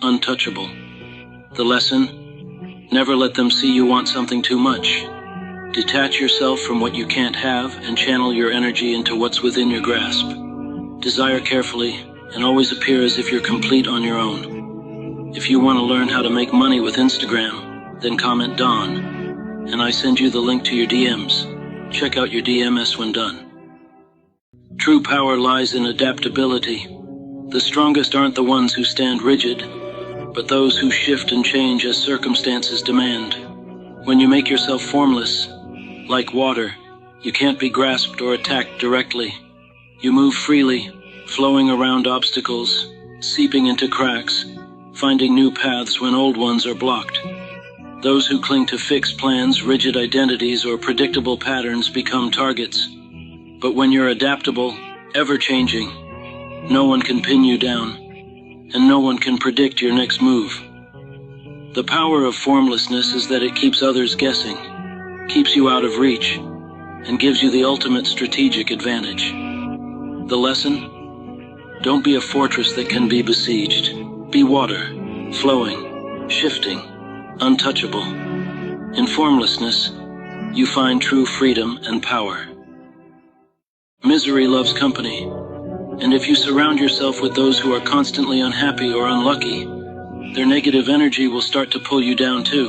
untouchable. The lesson? Never let them see you want something too much. Detach yourself from what you can't have and channel your energy into what's within your grasp. Desire carefully and always appear as if you're complete on your own. If you want to learn how to make money with Instagram, then comment Don, and I send you the link to your DMs. Check out your DMs when done. True power lies in adaptability. The strongest aren't the ones who stand rigid, but those who shift and change as circumstances demand. When you make yourself formless, like water, you can't be grasped or attacked directly. You move freely, flowing around obstacles, seeping into cracks, finding new paths when old ones are blocked. Those who cling to fixed plans, rigid identities, or predictable patterns become targets. But when you're adaptable, ever-changing, no one can pin you down, and no one can predict your next move. The power of formlessness is that it keeps others guessing, keeps you out of reach, and gives you the ultimate strategic advantage. The lesson? Don't be a fortress that can be besieged. Be water, flowing, shifting, untouchable. In formlessness, you find true freedom and power. Misery loves company, and if you surround yourself with those who are constantly unhappy or unlucky, their negative energy will start to pull you down too.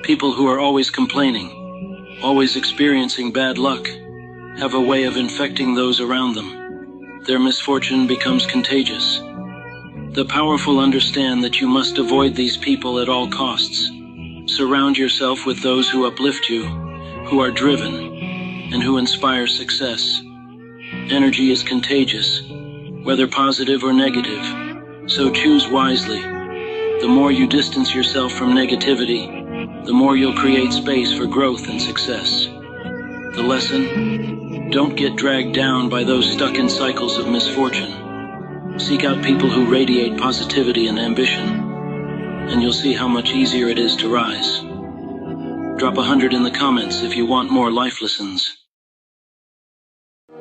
People who are always complaining, always experiencing bad luck, have a way of infecting those around them. Their misfortune becomes contagious. The powerful understand that you must avoid these people at all costs. Surround yourself with those who uplift you, who are driven, and who inspire success. Energy is contagious, whether positive or negative, so choose wisely. The more you distance yourself from negativity, the more you'll create space for growth and success. The lesson? Don't get dragged down by those stuck in cycles of misfortune. Seek out people who radiate positivity and ambition, and you'll see how much easier it is to rise. Drop 100 in the comments if you want more life lessons.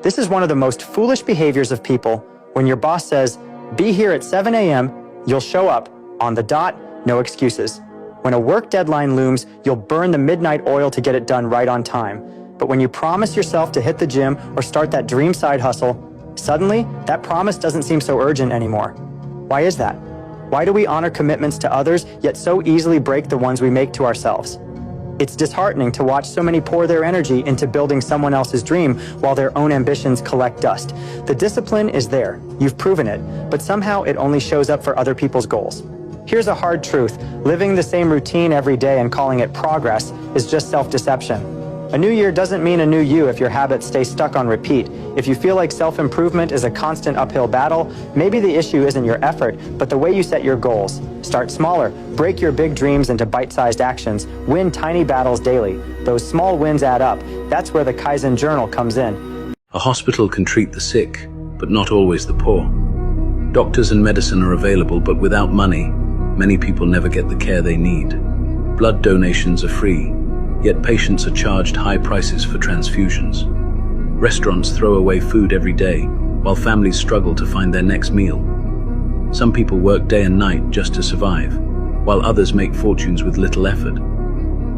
This is one of the most foolish behaviors of people. When your boss says, "Be here at 7 a.m., you'll show up, On the dot, no excuses. When a work deadline looms, you'll burn the midnight oil to get it done right on time. But when you promise yourself to hit the gym or start that dream side hustle, suddenly, that promise doesn't seem so urgent anymore. Why is that? Why do we honor commitments to others, yet so easily break the ones we make to ourselves? It's disheartening to watch so many pour their energy into building someone else's dream while their own ambitions collect dust. The discipline is there, you've proven it, but somehow it only shows up for other people's goals. Here's a hard truth: living the same routine every day and calling it progress is just self-deception. A new year doesn't mean a new you if your habits stay stuck on repeat. If you feel like self-improvement is a constant uphill battle, maybe the issue isn't your effort, but the way you set your goals. Start smaller, break your big dreams into bite-sized actions, win tiny battles daily. Those small wins add up. That's where the Kaizen Journal comes in. A hospital can treat the sick, but not always the poor. Doctors and medicine are available, but without money, many people never get the care they need. Blood donations are free, yet patients are charged high prices for transfusions. Restaurants throw away food every day, while families struggle to find their next meal. Some people work day and night just to survive, while others make fortunes with little effort.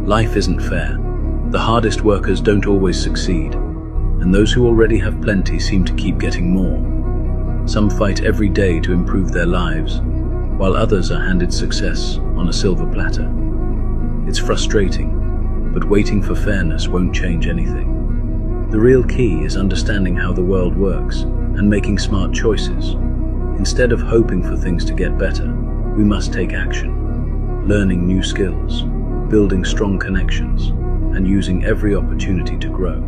Life isn't fair. The hardest workers don't always succeed, and those who already have plenty seem to keep getting more. Some fight every day to improve their lives, while others are handed success on a silver platter. It's frustrating, but waiting for fairness won't change anything. The real key is understanding how the world works and making smart choices. Instead of hoping for things to get better, we must take action, learning new skills, building strong connections, and using every opportunity to grow.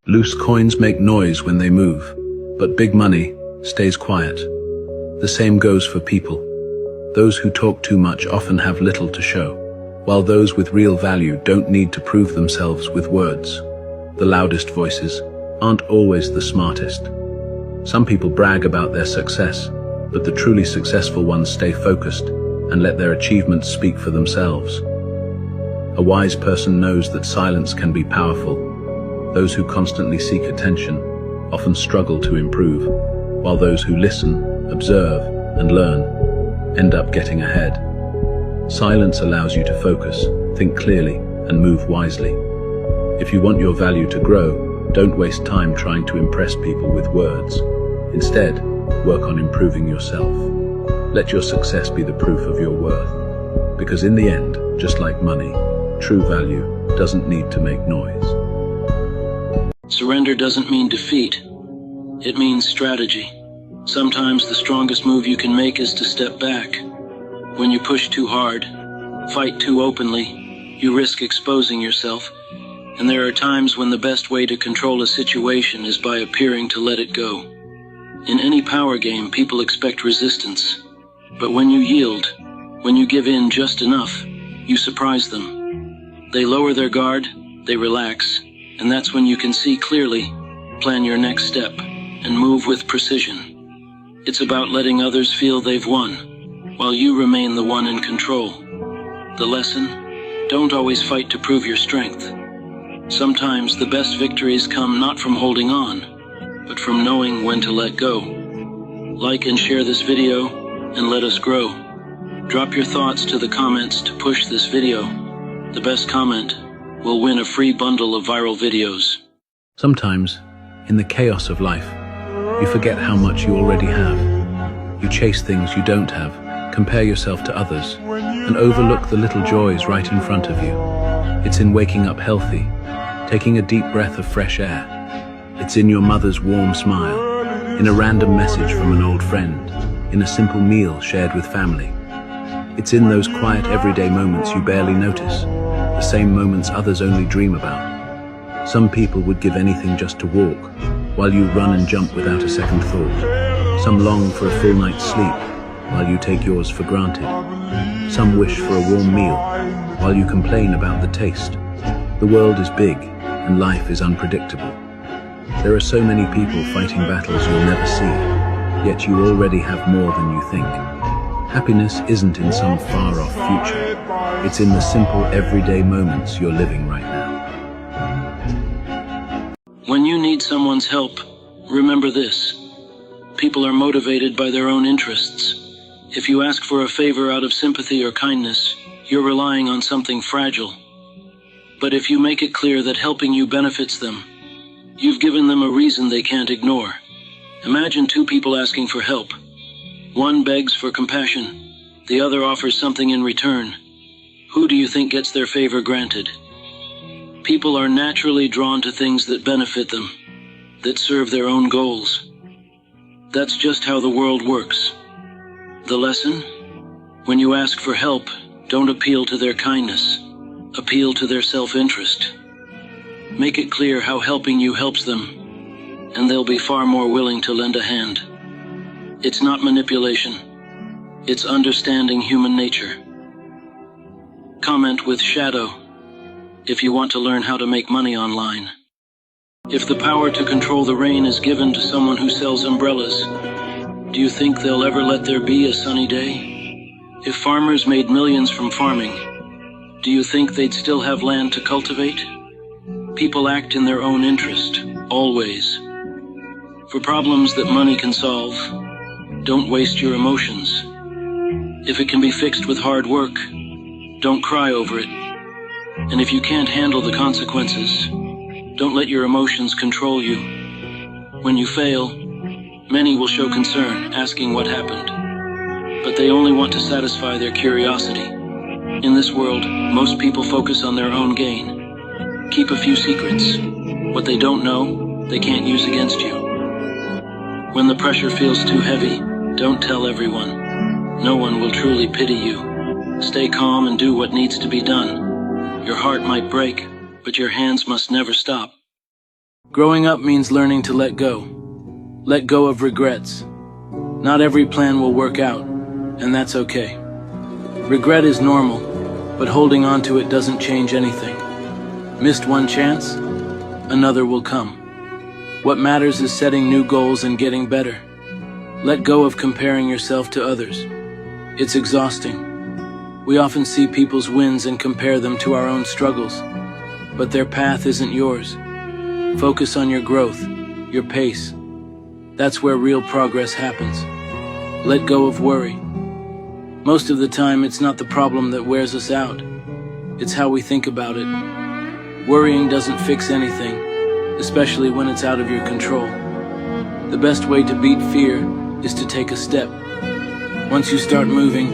Loose coins make noise when they move, but big money stays quiet. The same goes for people. Those who talk too much often have little to show, while those with real value don't need to prove themselves with words. The loudest voices aren't always the smartest. Some people brag about their success, but the truly successful ones stay focused and let their achievements speak for themselves. A wise person knows that silence can be powerful. Those who constantly seek attention often struggle to improve, while those who listen, observe, and learn end up getting ahead. Silence allows you to focus, think clearly, and move wisely. If you want your value to grow, don't waste time trying to impress people with words. Instead, work on improving yourself. Let your success be the proof of your worth. Because in the end, just like money, true value doesn't need to make noise. Surrender doesn't mean defeat. It means strategy. Sometimes the strongest move you can make is to step back. When you push too hard, fight too openly, you risk exposing yourself. And there are times when the best way to control a situation is by appearing to let it go. In any power game, people expect resistance. But when you yield, when you give in just enough, you surprise them. They lower their guard, they relax, and that's when you can see clearly, plan your next step, and move with precision. It's about letting others feel they've won, while you remain the one in control. The lesson? Don't always fight to prove your strength. Sometimes the best victories come not from holding on, but from knowing when to let go. Like and share this video, and let us grow. Drop your thoughts to the comments to push this video. The best comment will win a free bundle of viral videos. Sometimes, in the chaos of life, you forget how much you already have. You chase things you don't have, compare yourself to others, and overlook the little joys right in front of you. It's in waking up healthy, taking a deep breath of fresh air. It's in your mother's warm smile, in a random message from an old friend, in a simple meal shared with family. It's in those quiet everyday moments you barely notice, the same moments others only dream about. Some people would give anything just to walk, while you run and jump without a second thought. Some long for a full night's sleep, while you take yours for granted. Some wish for a warm meal, while you complain about the taste. The world is big, and life is unpredictable. There are so many people fighting battles you'll never see, yet you already have more than you think. Happiness isn't in some far-off future. It's in the simple, everyday moments you're living right now. When you need someone's help, remember this. People are motivated by their own interests. If you ask for a favor out of sympathy or kindness, you're relying on something fragile. But if you make it clear that helping you benefits them, you've given them a reason they can't ignore. Imagine two people asking for help. One begs for compassion, the other offers something in return. Who do you think gets their favor granted? People are naturally drawn to things that benefit them, that serve their own goals. That's just how the world works. The lesson? When you ask for help, don't appeal to their kindness. Appeal to their self-interest. Make it clear how helping you helps them, and they'll be far more willing to lend a hand. It's not manipulation. It's understanding human nature. Comment with shadow if you want to learn how to make money online. If the power to control the rain is given to someone who sells umbrellas, do you think they'll ever let there be a sunny day? If farmers made millions from farming, do you think they'd still have land to cultivate? People act in their own interest, always. For problems that money can solve, don't waste your emotions. If it can be fixed with hard work, don't cry over it. And if you can't handle the consequences, don't let your emotions control you. When you fail, many will show concern, asking what happened. But they only want to satisfy their curiosity. In this world, most people focus on their own gain. Keep a few secrets. What they don't know, they can't use against you. When the pressure feels too heavy, don't tell everyone. No one will truly pity you. Stay calm and do what needs to be done. Your heart might break, but your hands must never stop. Growing up means learning to let go. Let go of regrets. Not every plan will work out, and that's okay. Regret is normal, but holding on to it doesn't change anything. Missed one chance, another will come. What matters is setting new goals and getting better. Let go of comparing yourself to others. It's exhausting. We often see people's wins and compare them to our own struggles, but their path isn't yours. Focus on your growth, your pace. That's where real progress happens. Let go of worry. Most of the time, it's not the problem that wears us out. It's how we think about it. Worrying doesn't fix anything, especially when it's out of your control. The best way to beat fear is to take a step. Once you start moving,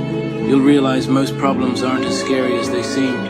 you'll realize most problems aren't as scary as they seemed.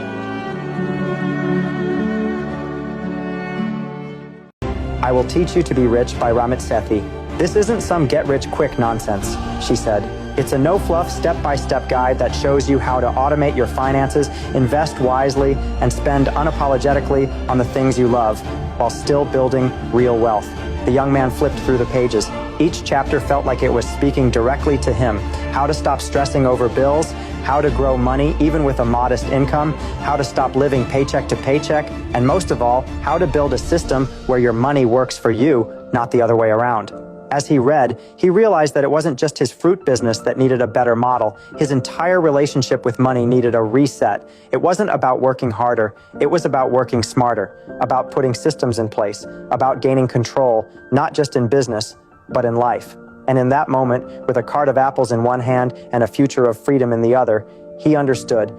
I Will Teach You to Be Rich by Ramit Sethi. This isn't some get-rich-quick nonsense, she said. It's a no-fluff, step-by-step guide that shows you how to automate your finances, invest wisely, and spend unapologetically on the things you love, while still building real wealth. The young man flipped through the pages. Each chapter felt like it was speaking directly to him. How to stop stressing over bills, how to grow money even with a modest income, how to stop living paycheck to paycheck, and most of all, how to build a system where your money works for you, not the other way around. As he read, he realized that it wasn't just his fruit business that needed a better model. His entire relationship with money needed a reset. It wasn't about working harder. It was about working smarter, about putting systems in place, about gaining control, not just in business, but in life. And in that moment, with a cart of apples in one hand and a future of freedom in the other, he understood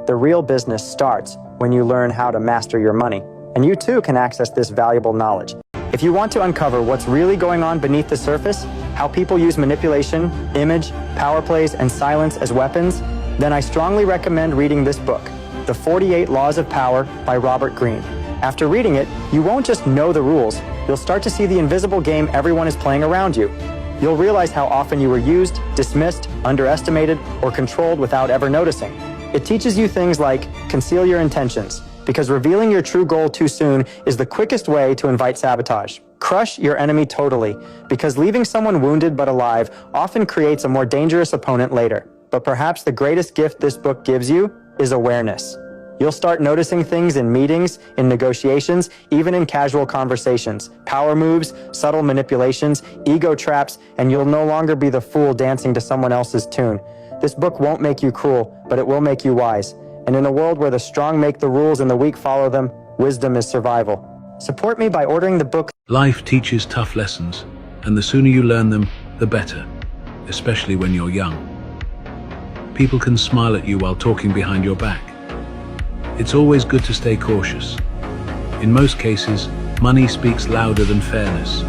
the real business starts when you learn how to master your money. And you too can access this valuable knowledge. If you want to uncover what's really going on beneath the surface, how people use manipulation, image, power plays, and silence as weapons, then I strongly recommend reading this book, The 48 Laws of Power by Robert Greene. After reading it, you won't just know the rules, you'll start to see the invisible game everyone is playing around you. You'll realize how often you were used, dismissed, underestimated, or controlled without ever noticing. It teaches you things like conceal your intentions, because revealing your true goal too soon is the quickest way to invite sabotage. Crush your enemy totally, because leaving someone wounded but alive often creates a more dangerous opponent later. But perhaps the greatest gift this book gives you is awareness. You'll start noticing things in meetings, in negotiations, even in casual conversations. Power moves, subtle manipulations, ego traps, and you'll no longer be the fool dancing to someone else's tune. This book won't make you cruel, but it will make you wise. And in a world where the strong make the rules and the weak follow them, wisdom is survival. Support me by ordering the book. Life teaches tough lessons, and the sooner you learn them, the better, especially when you're young. People can smile at you while talking behind your back. It's always good to stay cautious. In most cases, money speaks louder than fairness.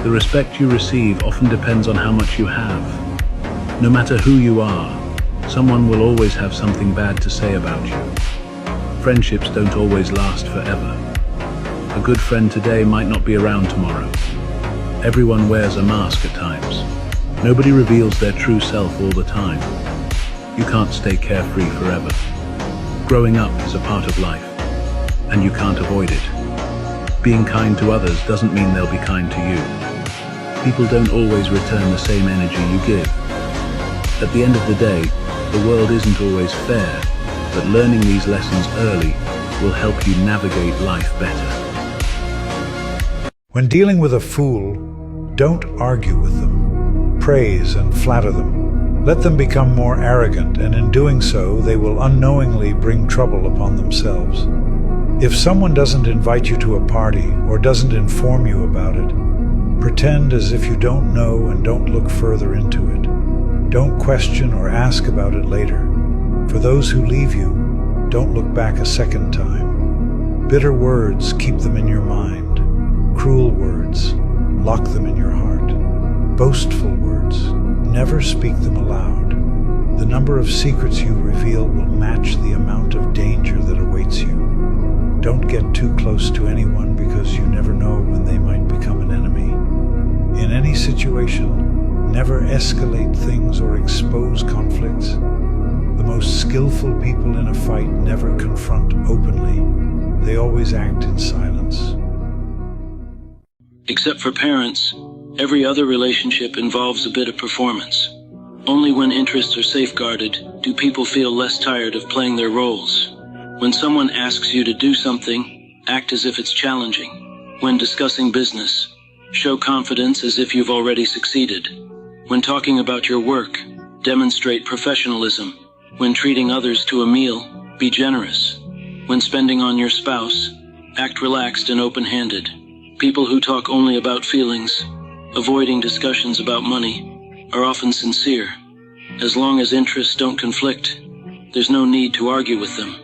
The respect you receive often depends on how much you have. No matter who you are, someone will always have something bad to say about you. Friendships don't always last forever. A good friend today might not be around tomorrow. Everyone wears a mask at times. Nobody reveals their true self all the time. You can't stay carefree forever. Growing up is a part of life, and you can't avoid it. Being kind to others doesn't mean they'll be kind to you. People don't always return the same energy you give. At the end of the day, the world isn't always fair, but learning these lessons early will help you navigate life better. When dealing with a fool, don't argue with them. Praise and flatter them. Let them become more arrogant, and in doing so, they will unknowingly bring trouble upon themselves. If someone doesn't invite you to a party or doesn't inform you about it, pretend as if you don't know and don't look further into it. Don't question or ask about it later. For those who leave you, don't look back a second time. Bitter words, keep them in your mind. Cruel words, lock them in your heart. Boastful words, never speak them aloud. The number of secrets you reveal will match the amount of danger that awaits you. Don't get too close to anyone because you never know when they might become an enemy. In any situation, never escalate things or expose conflicts. The most skillful people in a fight never confront openly. They always act in silence. Except for parents, every other relationship involves a bit of performance. Only when interests are safeguarded do people feel less tired of playing their roles. When someone asks you to do something, act as if it's challenging. When discussing business, show confidence as if you've already succeeded. When talking about your work, demonstrate professionalism. When treating others to a meal, be generous. When spending on your spouse, act relaxed and open-handed. People who talk only about feelings, avoiding discussions about money, are often sincere. As long as interests don't conflict, there's no need to argue with them.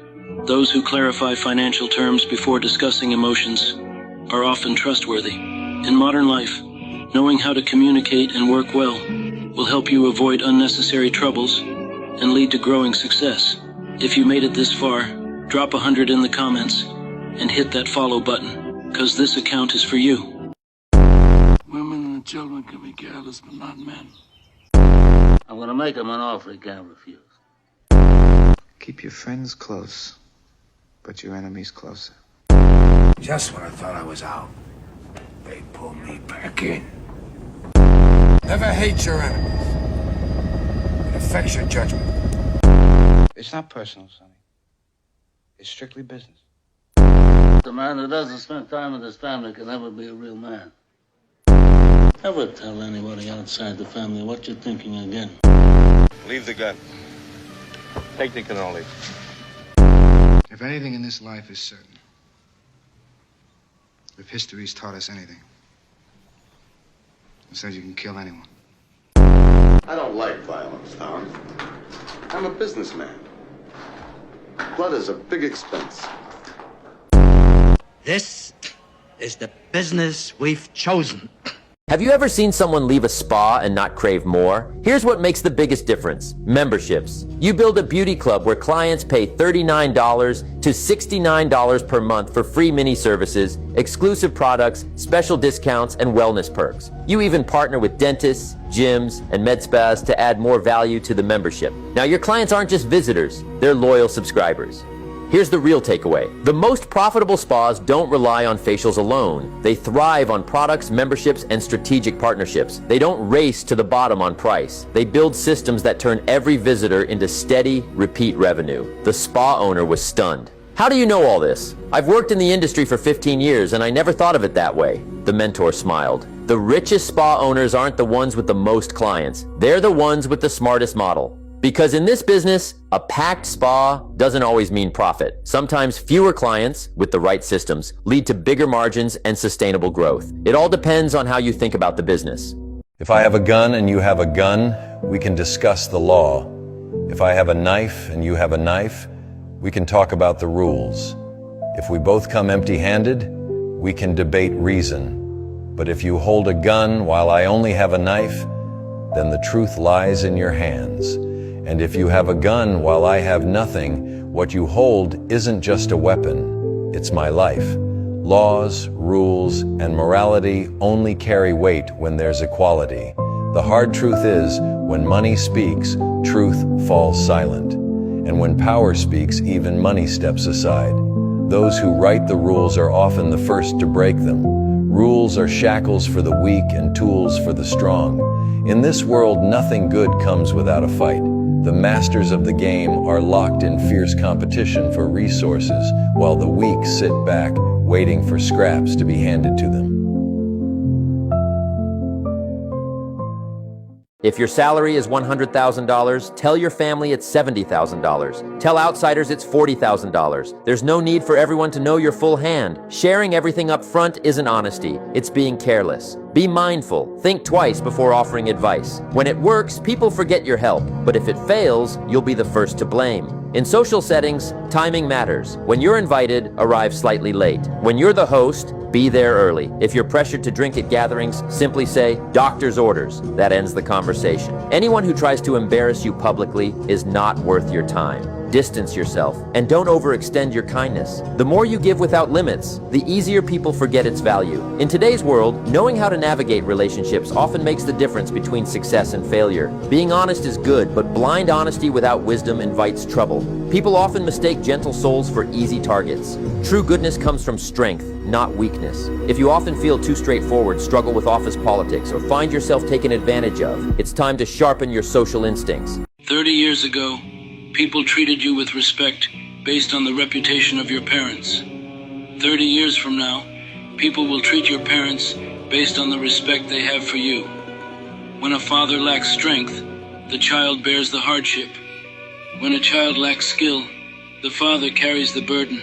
Those who clarify financial terms before discussing emotions are often trustworthy. In modern life, knowing how to communicate and work well will help you avoid unnecessary troubles and lead to growing success. If you made it this far, drop 100 in the comments and hit that follow button, because this account is for you. Women and children can be careless, but not men. I'm gonna make them an offer he can't refuse. Keep your friends close, but your enemies closer. Just when I thought I was out, they pulled me back in. Never hate your enemies. It affects your judgment. It's not personal, Sonny. It's strictly business. The man who doesn't spend time with his family can never be a real man. Never tell anybody outside the family what you're thinking again. Leave the gun. Take the cannoli. If anything in this life is certain, if history's taught us anything, it says you can kill anyone. I don't like violence, Tom. I'm a businessman. Blood is a big expense. This is the business we've chosen. Have you ever seen someone leave a spa and not crave more? Here's what makes the biggest difference: memberships. You build a beauty club where clients pay $39 to $69 per month for free mini services, exclusive products, special discounts, and wellness perks. You even partner with dentists, gyms, and med spas to add more value to the membership. Now, your clients aren't just visitors, they're loyal subscribers. Here's the real takeaway. The most profitable spas don't rely on facials alone. They thrive on products, memberships, and strategic partnerships. They don't race to the bottom on price. They build systems that turn every visitor into steady, repeat revenue. The spa owner was stunned. How do you know all this? I've worked in the industry for 15 years and I never thought of it that way. The mentor smiled. The richest spa owners aren't the ones with the most clients. They're the ones with the smartest model. Because in this business, a packed spa doesn't always mean profit. Sometimes fewer clients with the right systems lead to bigger margins and sustainable growth. It all depends on how you think about the business. If I have a gun and you have a gun, we can discuss the law. If I have a knife and you have a knife, we can talk about the rules. If we both come empty-handed, we can debate reason. But if you hold a gun while I only have a knife, then the truth lies in your hands. And if you have a gun while I have nothing, what you hold isn't just a weapon, it's my life. Laws, rules, and morality only carry weight when there's equality. The hard truth is, when money speaks, truth falls silent. And when power speaks, even money steps aside. Those who write the rules are often the first to break them. Rules are shackles for the weak and tools for the strong. In this world, nothing good comes without a fight. The masters of the game are locked in fierce competition for resources, while the weak sit back, waiting for scraps to be handed to them. If your salary is $100,000, tell your family it's $70,000. Tell outsiders it's $40,000. There's no need for everyone to know your full hand. Sharing everything up front isn't honesty, it's being careless. Be mindful, think twice before offering advice. When it works, people forget your help, but if it fails, you'll be the first to blame. In social settings, timing matters. When you're invited, arrive slightly late. When you're the host, be there early. If you're pressured to drink at gatherings, simply say, "Doctor's orders." That ends the conversation. Anyone who tries to embarrass you publicly is not worth your time. Distance yourself, and don't overextend your kindness. The more you give without limits, the easier people forget its value. In today's world, knowing how to navigate relationships often makes the difference between success and failure. Being honest is good, but blind honesty without wisdom invites trouble. People often mistake gentle souls for easy targets. True goodness comes from strength, not weakness. If you often feel too straightforward, struggle with office politics, or find yourself taken advantage of, it's time to sharpen your social instincts. 30 years ago, people treated you with respect based on the reputation of your parents. 30 years from now, people will treat your parents based on the respect they have for you. When a father lacks strength, the child bears the hardship. When a child lacks skill, the father carries the burden.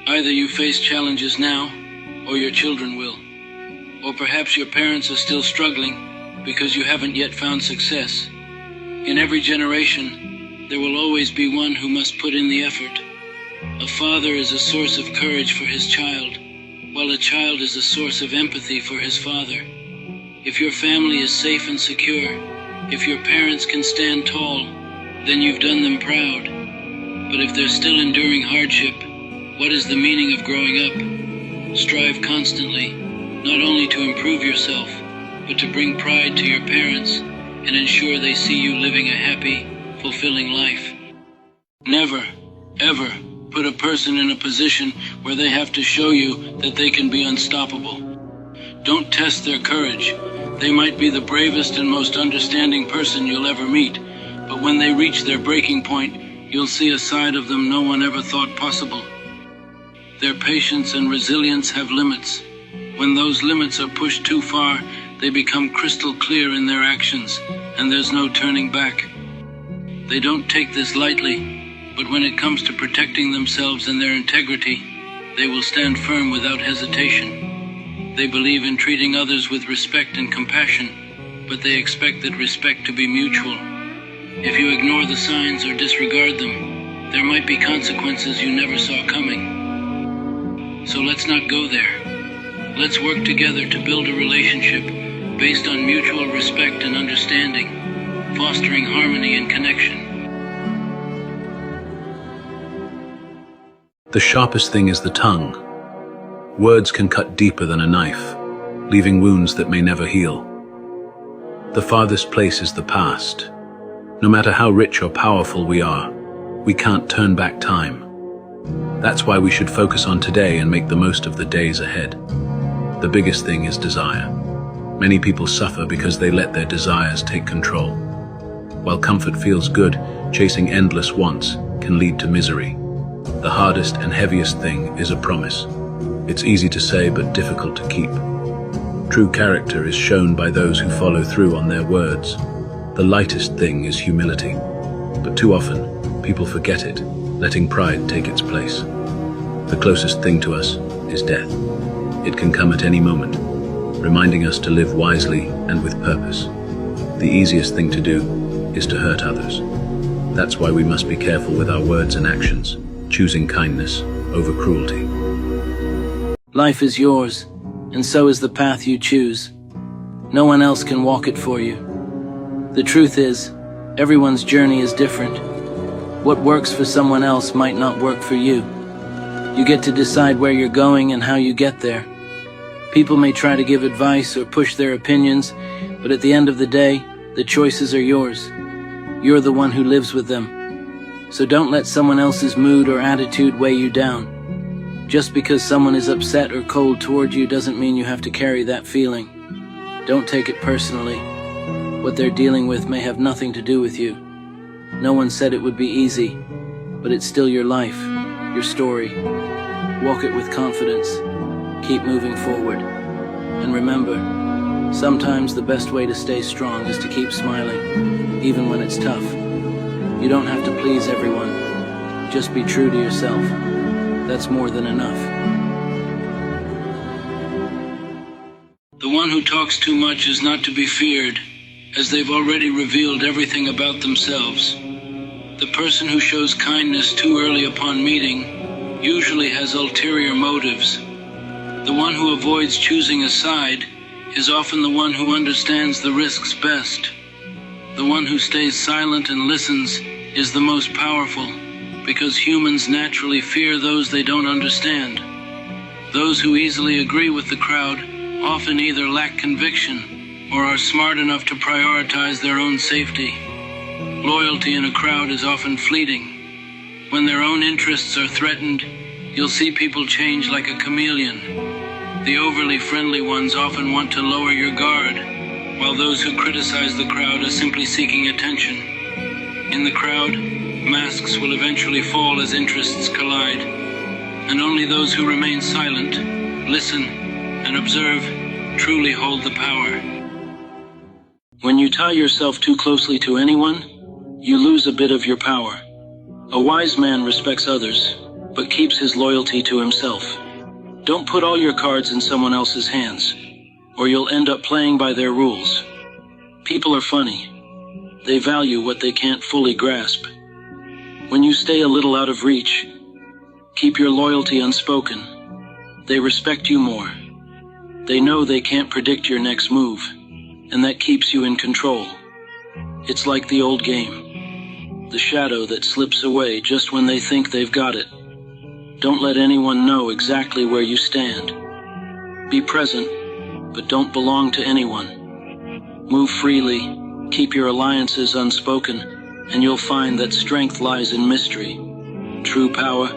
Either you face challenges now, or your children will. Or perhaps your parents are still struggling because you haven't yet found success. In every generation, there will always be one who must put in the effort. A father is a source of courage for his child, while a child is a source of empathy for his father. If your family is safe and secure, if your parents can stand tall, then you've done them proud. But if they're still enduring hardship, what is the meaning of growing up? Strive constantly, not only to improve yourself, but to bring pride to your parents and ensure they see you living a happy, fulfilling life. Never, ever put a person in a position where they have to show you that they can be unstoppable. Don't test their courage. They might be the bravest and most understanding person you'll ever meet, but when they reach their breaking point, you'll see a side of them no one ever thought possible. Their patience and resilience have limits. When those limits are pushed too far, they become crystal clear in their actions, and there's no turning back. They don't take this lightly, but when it comes to protecting themselves and their integrity, they will stand firm without hesitation. They believe in treating others with respect and compassion, but they expect that respect to be mutual. If you ignore the signs or disregard them, there might be consequences you never saw coming. So let's not go there. Let's work together to build a relationship based on mutual respect and understanding, fostering harmony and connection. The sharpest thing is the tongue. Words can cut deeper than a knife, leaving wounds that may never heal. The farthest place is the past. No matter how rich or powerful we are, we can't turn back time. That's why we should focus on today and make the most of the days ahead. The biggest thing is desire. Many people suffer because they let their desires take control. While comfort feels good, chasing endless wants can lead to misery. The hardest and heaviest thing is a promise. It's easy to say but difficult to keep. True character is shown by those who follow through on their words. The lightest thing is humility, but too often people forget it, letting pride take its place. The closest thing to us is death. It can come at any moment, reminding us to live wisely and with purpose. The easiest thing to do is to hurt others. That's why we must be careful with our words and actions, choosing kindness over cruelty. Life is yours, and so is the path you choose. No one else can walk it for you. The truth is, everyone's journey is different. What works for someone else might not work for you. You get to decide where you're going and how you get there. People may try to give advice or push their opinions, but at the end of the day, the choices are yours. You're the one who lives with them. So don't let someone else's mood or attitude weigh you down. Just because someone is upset or cold toward you doesn't mean you have to carry that feeling. Don't take it personally. What they're dealing with may have nothing to do with you. No one said it would be easy, but it's still your life, your story. Walk it with confidence. Keep moving forward. And remember, sometimes the best way to stay strong is to keep smiling, even when it's tough. You don't have to please everyone. Just be true to yourself. That's more than enough. The one who talks too much is not to be feared, as they've already revealed everything about themselves. The person who shows kindness too early upon meeting usually has ulterior motives. The one who avoids choosing a side is often the one who understands the risks best. The one who stays silent and listens is the most powerful, because humans naturally fear those they don't understand. Those who easily agree with the crowd often either lack conviction or are smart enough to prioritize their own safety. Loyalty in a crowd is often fleeting. When their own interests are threatened, you'll see people change like a chameleon. The overly friendly ones often want to lower your guard, while those who criticize the crowd are simply seeking attention. In the crowd, masks will eventually fall as interests collide, and only those who remain silent, listen, and observe truly hold the power. When you tie yourself too closely to anyone, you lose a bit of your power. A wise man respects others, but keeps his loyalty to himself. Don't put all your cards in someone else's hands, or you'll end up playing by their rules. People are funny. They value what they can't fully grasp. When you stay a little out of reach, keep your loyalty unspoken. They respect you more. They know they can't predict your next move, and that keeps you in control. It's like the old game, the shadow that slips away just when they think they've got it. Don't let anyone know exactly where you stand. Be present, but don't belong to anyone. Move freely, keep your alliances unspoken, and you'll find that strength lies in mystery. True power,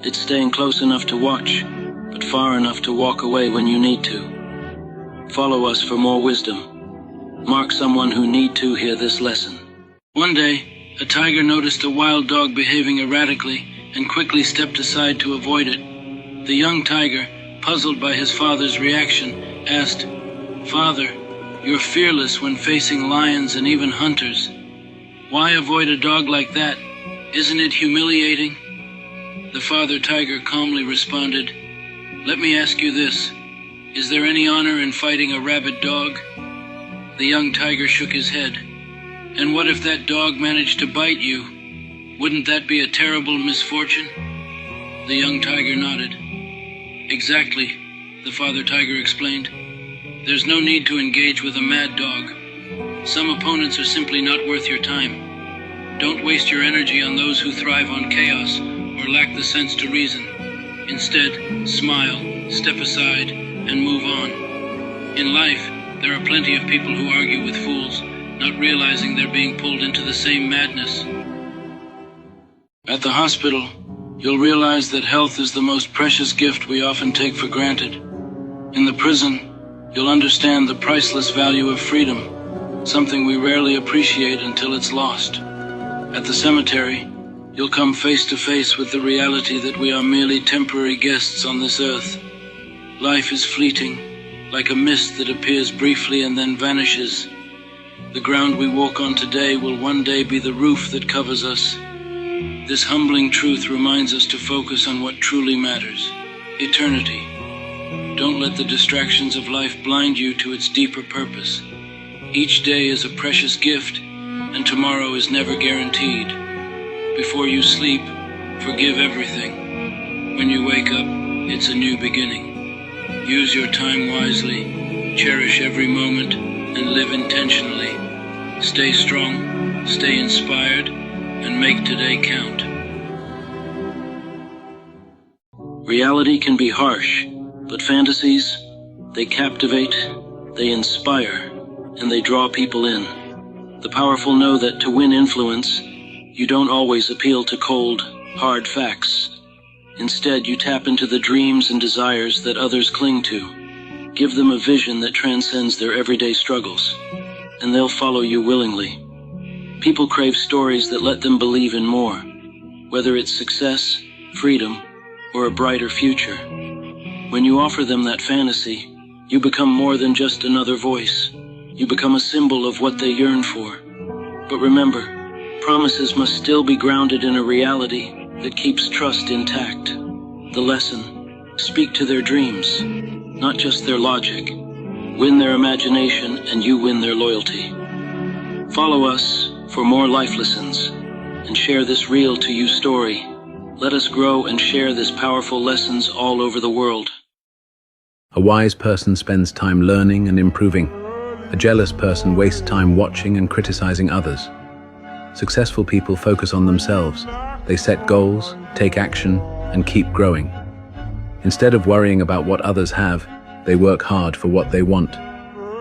it's staying close enough to watch, but far enough to walk away when you need to. Follow us for more wisdom. Mark someone who need to hear this lesson. One day, a tiger noticed a wild dog behaving erratically and quickly stepped aside to avoid it. The young tiger, puzzled by his father's reaction, asked, "Father, you're fearless when facing lions and even hunters. Why avoid a dog like that? Isn't it humiliating?" The father tiger calmly responded, "Let me ask you this. Is there any honor in fighting a rabid dog?" The young tiger shook his head. "And what if that dog managed to bite you? Wouldn't that be a terrible misfortune?" The young tiger nodded. "Exactly," the father tiger explained. "There's no need to engage with a mad dog. Some opponents are simply not worth your time. Don't waste your energy on those who thrive on chaos or lack the sense to reason. Instead, smile, step aside, and move on. In life, there are plenty of people who argue with fools, not realizing they're being pulled into the same madness. At the hospital, you'll realize that health is the most precious gift we often take for granted. In the prison, you'll understand the priceless value of freedom, something we rarely appreciate until it's lost. At the cemetery, you'll come face to face with the reality that we are merely temporary guests on this earth. Life is fleeting, like a mist that appears briefly and then vanishes. The ground we walk on today will one day be the roof that covers us. This humbling truth reminds us to focus on what truly matters: eternity. Don't let the distractions of life blind you to its deeper purpose. Each day is a precious gift, and tomorrow is never guaranteed. Before you sleep, forgive everything. When you wake up, it's a new beginning. Use your time wisely, cherish every moment, and live intentionally. Stay strong, stay inspired, and make today count. Reality can be harsh, but fantasies, they captivate, they inspire, and they draw people in. The powerful know that to win influence, you don't always appeal to cold, hard facts. Instead, you tap into the dreams and desires that others cling to. Give them a vision that transcends their everyday struggles, and they'll follow you willingly. People crave stories that let them believe in more, whether it's success, freedom, or a brighter future. When you offer them that fantasy, you become more than just another voice. You become a symbol of what they yearn for. But remember, promises must still be grounded in a reality that keeps trust intact. The lesson: speak to their dreams, not just their logic. Win their imagination and you win their loyalty. Follow us for more life lessons and share this real to you story. Let us grow and share this powerful lessons all over the world. A wise person spends time learning and improving. A jealous person wastes time watching and criticizing others. Successful people focus on themselves. They set goals, take action, and keep growing. Instead of worrying about what others have, they work hard for what they want.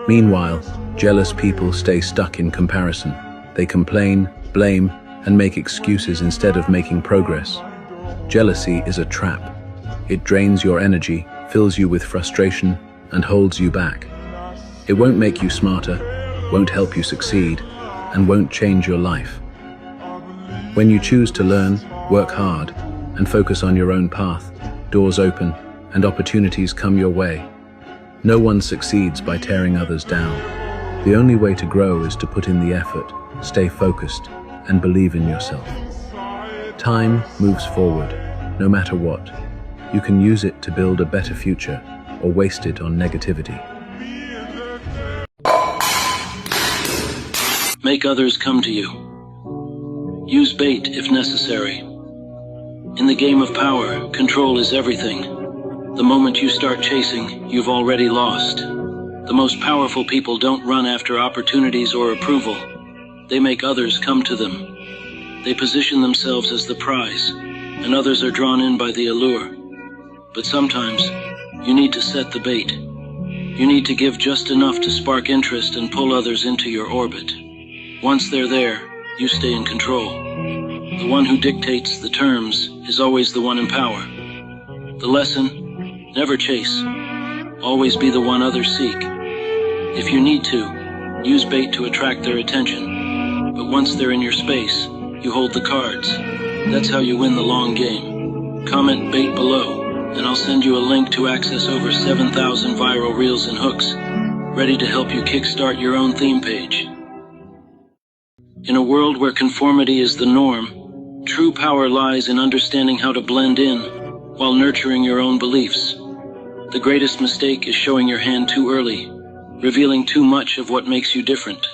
Meanwhile, jealous people stay stuck in comparison. They complain, blame, and make excuses instead of making progress. Jealousy is a trap. It drains your energy, fills you with frustration, and holds you back. It won't make you smarter, won't help you succeed, and won't change your life. When you choose to learn, work hard, and focus on your own path, doors open and opportunities come your way. No one succeeds by tearing others down. The only way to grow is to put in the effort, stay focused, and believe in yourself. Time moves forward, no matter what. You can use it to build a better future, or waste it on negativity. Make others come to you. Use bait if necessary. In the game of power, control is everything. The moment you start chasing, you've already lost. The most powerful people don't run after opportunities or approval. They make others come to them. They position themselves as the prize, and others are drawn in by the allure. But sometimes, you need to set the bait. You need to give just enough to spark interest and pull others into your orbit. Once they're there, you stay in control. The one who dictates the terms is always the one in power. The lesson: never chase. Always be the one others seek. If you need to, use bait to attract their attention. But once they're in your space, you hold the cards. That's how you win the long game. Comment bait below, and I'll send you a link to access over 7,000 viral reels and hooks, ready to help you kickstart your own theme page. In a world where conformity is the norm, true power lies in understanding how to blend in while nurturing your own beliefs. The greatest mistake is showing your hand too early, revealing too much of what makes you different.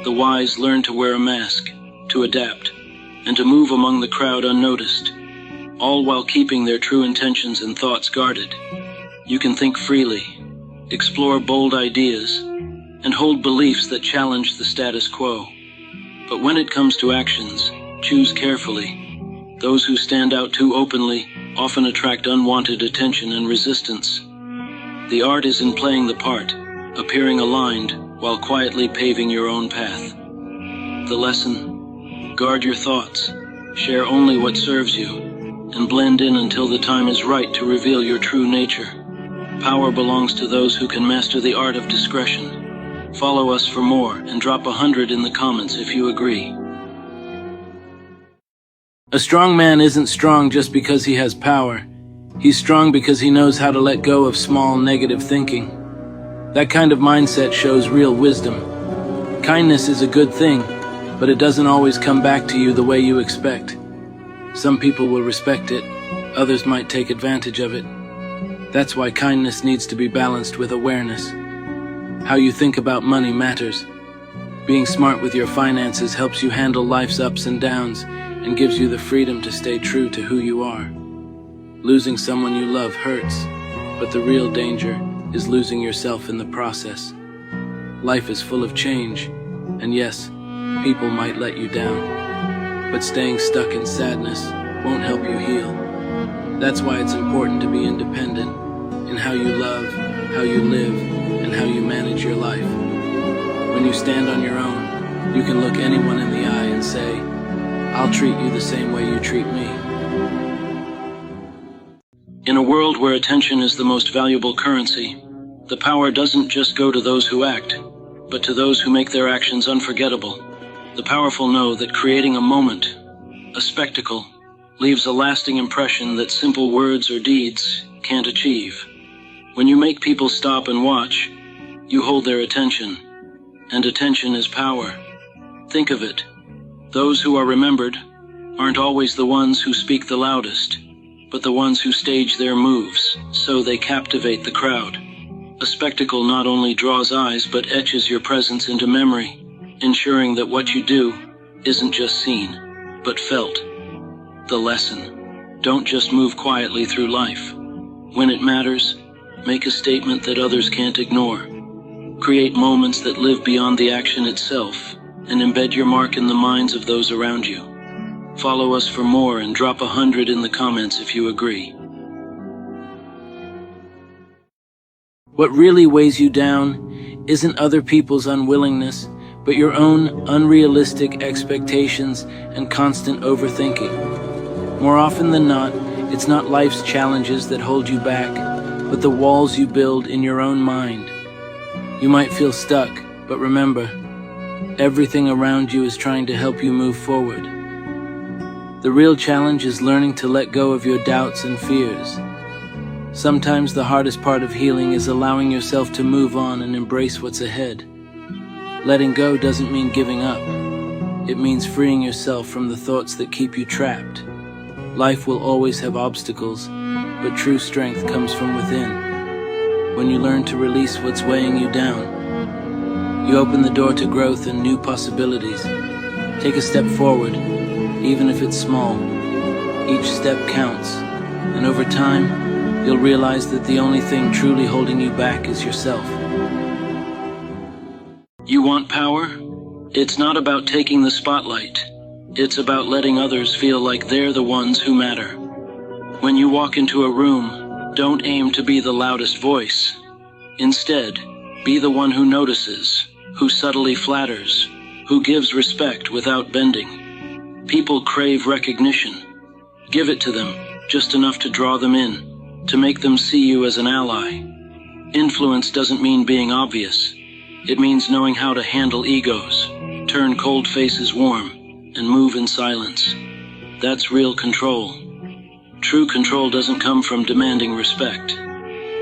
The wise learn to wear a mask, to adapt, and to move among the crowd unnoticed, all while keeping their true intentions and thoughts guarded. You can think freely, explore bold ideas, and hold beliefs that challenge the status quo. But when it comes to actions, choose carefully. Those who stand out too openly often attract unwanted attention and resistance. The art is in playing the part, appearing aligned while quietly paving your own path. The lesson: guard your thoughts, share only what serves you, and blend in until the time is right to reveal your true nature. Power belongs to those who can master the art of discretion. Follow us for more and drop 100 in the comments if you agree. A strong man isn't strong just because he has power. He's strong because he knows how to let go of small negative thinking. That kind of mindset shows real wisdom. Kindness is a good thing, but it doesn't always come back to you the way you expect. Some people will respect it, others might take advantage of it. That's why kindness needs to be balanced with awareness. How you think about money matters. Being smart with your finances helps you handle life's ups and downs and gives you the freedom to stay true to who you are. Losing someone you love hurts, but the real danger is losing yourself in the process. Life is full of change, and yes, people might let you down, but staying stuck in sadness won't help you heal. That's why it's important to be independent in how you love, how you live, and how you manage your life. When you stand on your own, you can look anyone in the eye and say, "I'll treat you the same way you treat me." In a world where attention is the most valuable currency, the power doesn't just go to those who act, but to those who make their actions unforgettable. The powerful know that creating a moment, a spectacle, leaves a lasting impression that simple words or deeds can't achieve. When you make people stop and watch, you hold their attention, and attention is power. Think of it. Those who are remembered aren't always the ones who speak the loudest, but the ones who stage their moves, so they captivate the crowd. A spectacle not only draws eyes but etches your presence into memory, ensuring that what you do isn't just seen, but felt. The lesson: don't just move quietly through life. When it matters, make a statement that others can't ignore. Create moments that live beyond the action itself, and embed your mark in the minds of those around you. Follow us for more and drop 100 in the comments if you agree. What really weighs you down isn't other people's unwillingness, but your own unrealistic expectations and constant overthinking. More often than not, it's not life's challenges that hold you back, but the walls you build in your own mind. You might feel stuck, but remember, everything around you is trying to help you move forward. The real challenge is learning to let go of your doubts and fears. Sometimes the hardest part of healing is allowing yourself to move on and embrace what's ahead. Letting go doesn't mean giving up. It means freeing yourself from the thoughts that keep you trapped. Life will always have obstacles, but true strength comes from within. When you learn to release what's weighing you down, you open the door to growth and new possibilities. Take a step forward, even if it's small. Each step counts, and over time, you'll realize that the only thing truly holding you back is yourself. You want power? It's not about taking the spotlight. It's about letting others feel like they're the ones who matter. When you walk into a room, don't aim to be the loudest voice. Instead, be the one who notices, who subtly flatters, who gives respect without bending. People crave recognition. Give it to them, just enough to draw them in, to make them see you as an ally. Influence doesn't mean being obvious. It means knowing how to handle egos, turn cold faces warm, and move in silence. That's real control. True control doesn't come from demanding respect.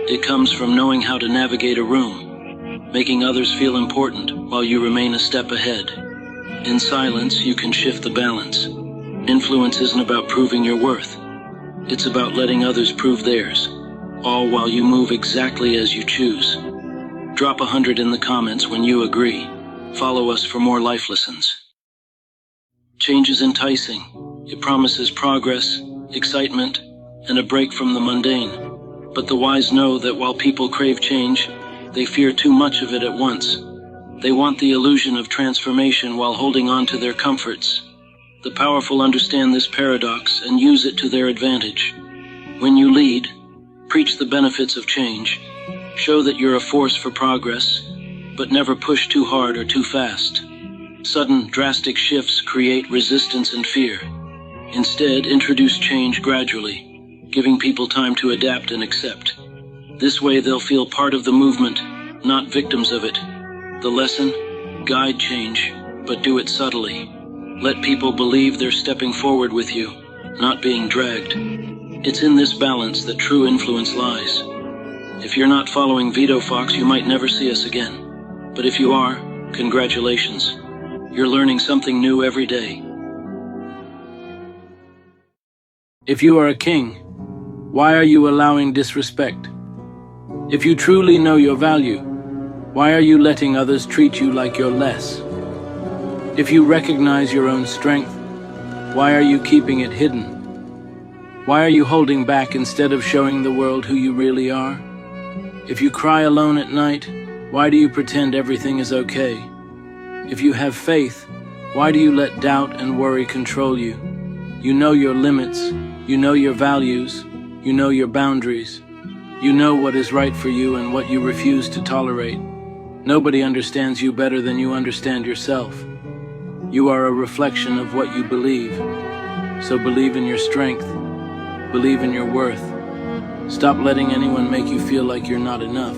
It comes from knowing how to navigate a room, making others feel important while you remain a step ahead. In silence, you can shift the balance. Influence isn't about proving your worth. It's about letting others prove theirs, all while you move exactly as you choose. Drop 100 in the comments when you agree. Follow us for more life lessons. Change is enticing. It promises progress, excitement, and a break from the mundane. But the wise know that while people crave change, they fear too much of it at once. They want the illusion of transformation while holding on to their comforts. The powerful understand this paradox and use it to their advantage. When you lead, preach the benefits of change. Show that you're a force for progress, but never push too hard or too fast. Sudden, drastic shifts create resistance and fear. Instead, introduce change gradually, giving people time to adapt and accept. This way they'll feel part of the movement, not victims of it. The lesson: guide change, but do it subtly. Let people believe they're stepping forward with you, not being dragged. It's in this balance that true influence lies. If you're not following vidofoxx, you might never see us again. But if you are, congratulations. You're learning something new every day. If you are a king, why are you allowing disrespect? If you truly know your value, why are you letting others treat you like you're less? If you recognize your own strength, why are you keeping it hidden? Why are you holding back instead of showing the world who you really are? If you cry alone at night, why do you pretend everything is okay? If you have faith, why do you let doubt and worry control you? You know your limits, you know your values, you know your boundaries. You know what is right for you and what you refuse to tolerate. Nobody understands you better than you understand yourself. You are a reflection of what you believe. So believe in your strength. Believe in your worth. Stop letting anyone make you feel like you're not enough.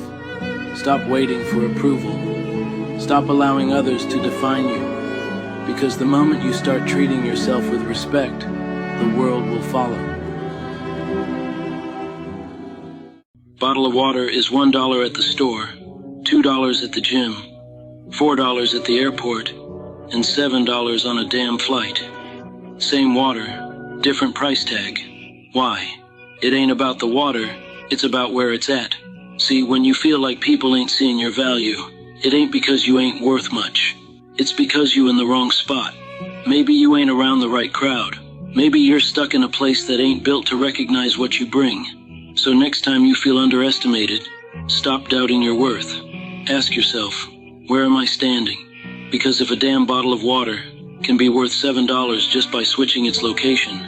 Stop waiting for approval. Stop allowing others to define you. Because the moment you start treating yourself with respect, the world will follow. Bottle of water is $1 at the store, $2 at the gym, $4 at the airport, and $7 on a damn flight. Same water, different price tag. Why? It ain't about the water, it's about where it's at. See, when you feel like people ain't seeing your value, it ain't because you ain't worth much. It's because you in the wrong spot. Maybe you ain't around the right crowd. Maybe you're stuck in a place that ain't built to recognize what you bring. So next time you feel underestimated, stop doubting your worth. Ask yourself, where am I standing? Because if a damn bottle of water can be worth $7 just by switching its location,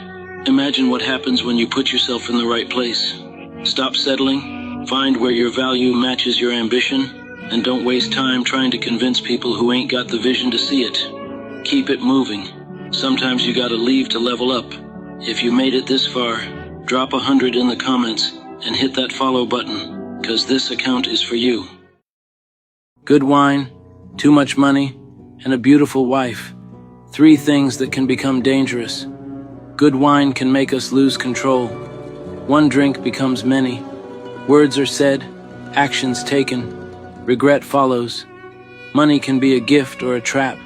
imagine what happens when you put yourself in the right place. Stop settling, find where your value matches your ambition, and don't waste time trying to convince people who ain't got the vision to see it. Keep it moving. Sometimes you gotta leave to level up. If you made it this far, drop 100 in the comments and hit that follow button, cause this account is for you. Good wine, too much money, and a beautiful wife. 3 things that can become dangerous. Good wine can make us lose control. 1 drink becomes many. Words are said, actions taken. Regret follows. Money can be a gift or a trap.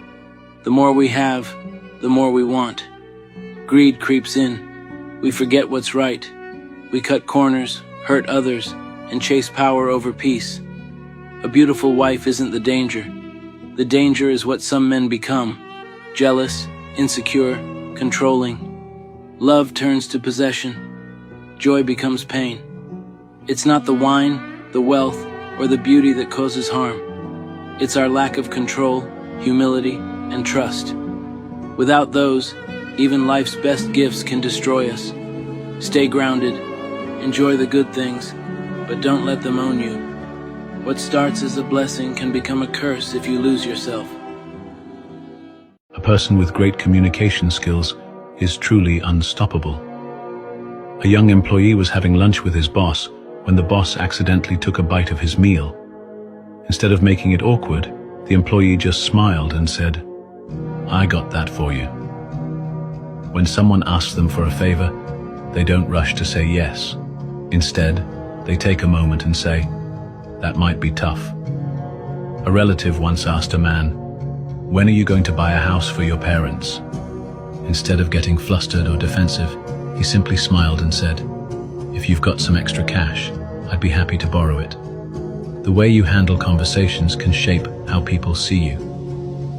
The more we have, the more we want. Greed creeps in. We forget what's right. We cut corners, hurt others, and chase power over peace. A beautiful wife isn't the danger. The danger is what some men become. Jealous, insecure, controlling. Love turns to possession. Joy becomes pain. It's not the wine, the wealth, or the beauty that causes harm. It's our lack of control, humility, and trust. Without those, even life's best gifts can destroy us. Stay grounded, enjoy the good things, but don't let them own you. What starts as a blessing can become a curse if you lose yourself. A person with great communication skills is truly unstoppable. A young employee was having lunch with his boss when the boss accidentally took a bite of his meal. Instead of making it awkward, the employee just smiled and said, "I got that for you." When someone asks them for a favor, they don't rush to say yes. Instead, they take a moment and say, "That might be tough." A relative once asked a man, "When are you going to buy a house for your parents?" Instead of getting flustered or defensive, he simply smiled and said, "If you've got some extra cash, I'd be happy to borrow it." The way you handle conversations can shape how people see you.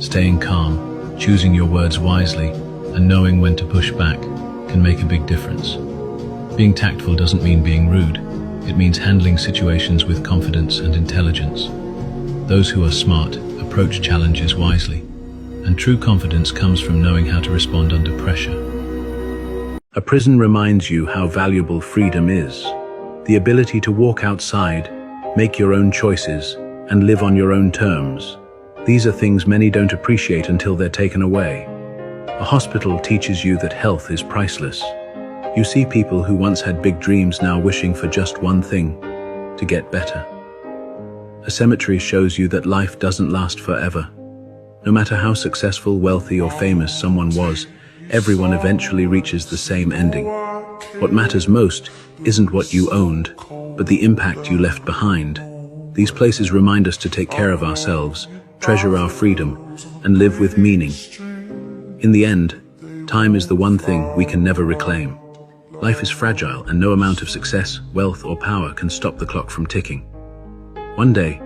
Staying calm, choosing your words wisely, and knowing when to push back can make a big difference. Being tactful doesn't mean being rude. It means handling situations with confidence and intelligence. Those who are smart approach challenges wisely, and true confidence comes from knowing how to respond under pressure. A prison reminds you how valuable freedom is. The ability to walk outside, make your own choices, and live on your own terms. These are things many don't appreciate until they're taken away. A hospital teaches you that health is priceless. You see people who once had big dreams now wishing for just one thing, to get better. A cemetery shows you that life doesn't last forever. No matter how successful, wealthy, or famous someone was, everyone eventually reaches the same ending. What matters most isn't what you owned, but the impact you left behind. These places remind us to take care of ourselves, treasure our freedom, and live with meaning. In the end, time is the one thing we can never reclaim. Life is fragile, and no amount of success, wealth, or power can stop the clock from ticking. One day,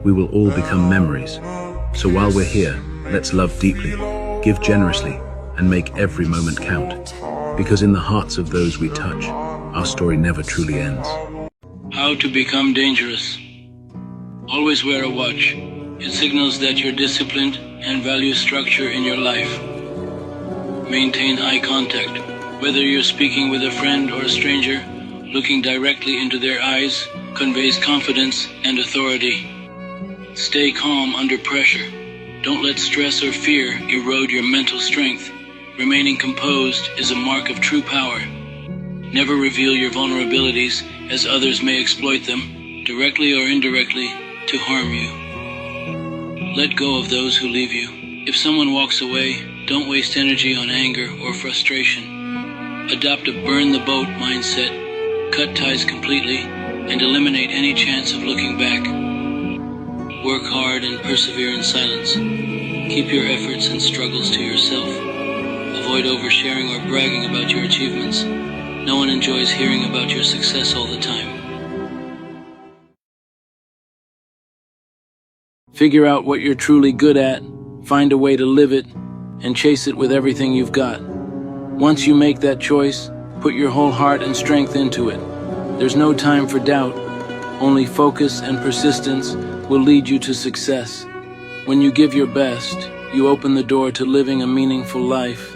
we will all become memories. So while we're here, let's love deeply, Give generously and make every moment count. Because in the hearts of those we touch, our story never truly ends. How to become dangerous. Always wear a watch. It signals that you're disciplined and value structure in your life. Maintain eye contact. Whether you're speaking with a friend or a stranger, looking directly into their eyes conveys confidence and authority. Stay calm under pressure. Don't let stress or fear erode your mental strength. Remaining composed is a mark of true power. Never reveal your vulnerabilities, as others may exploit them, directly or indirectly, to harm you. Let go of those who leave you. If someone walks away, don't waste energy on anger or frustration. Adopt a burn the boat mindset, cut ties completely, and eliminate any chance of looking back. Work hard and persevere in silence. Keep your efforts and struggles to yourself. Avoid oversharing or bragging about your achievements. No one enjoys hearing about your success all the time. Figure out what you're truly good at, find a way to live it, and chase it with everything you've got. Once you make that choice, put your whole heart and strength into it. There's no time for doubt. Only focus and persistence will lead you to success. When you give your best, you open the door to living a meaningful life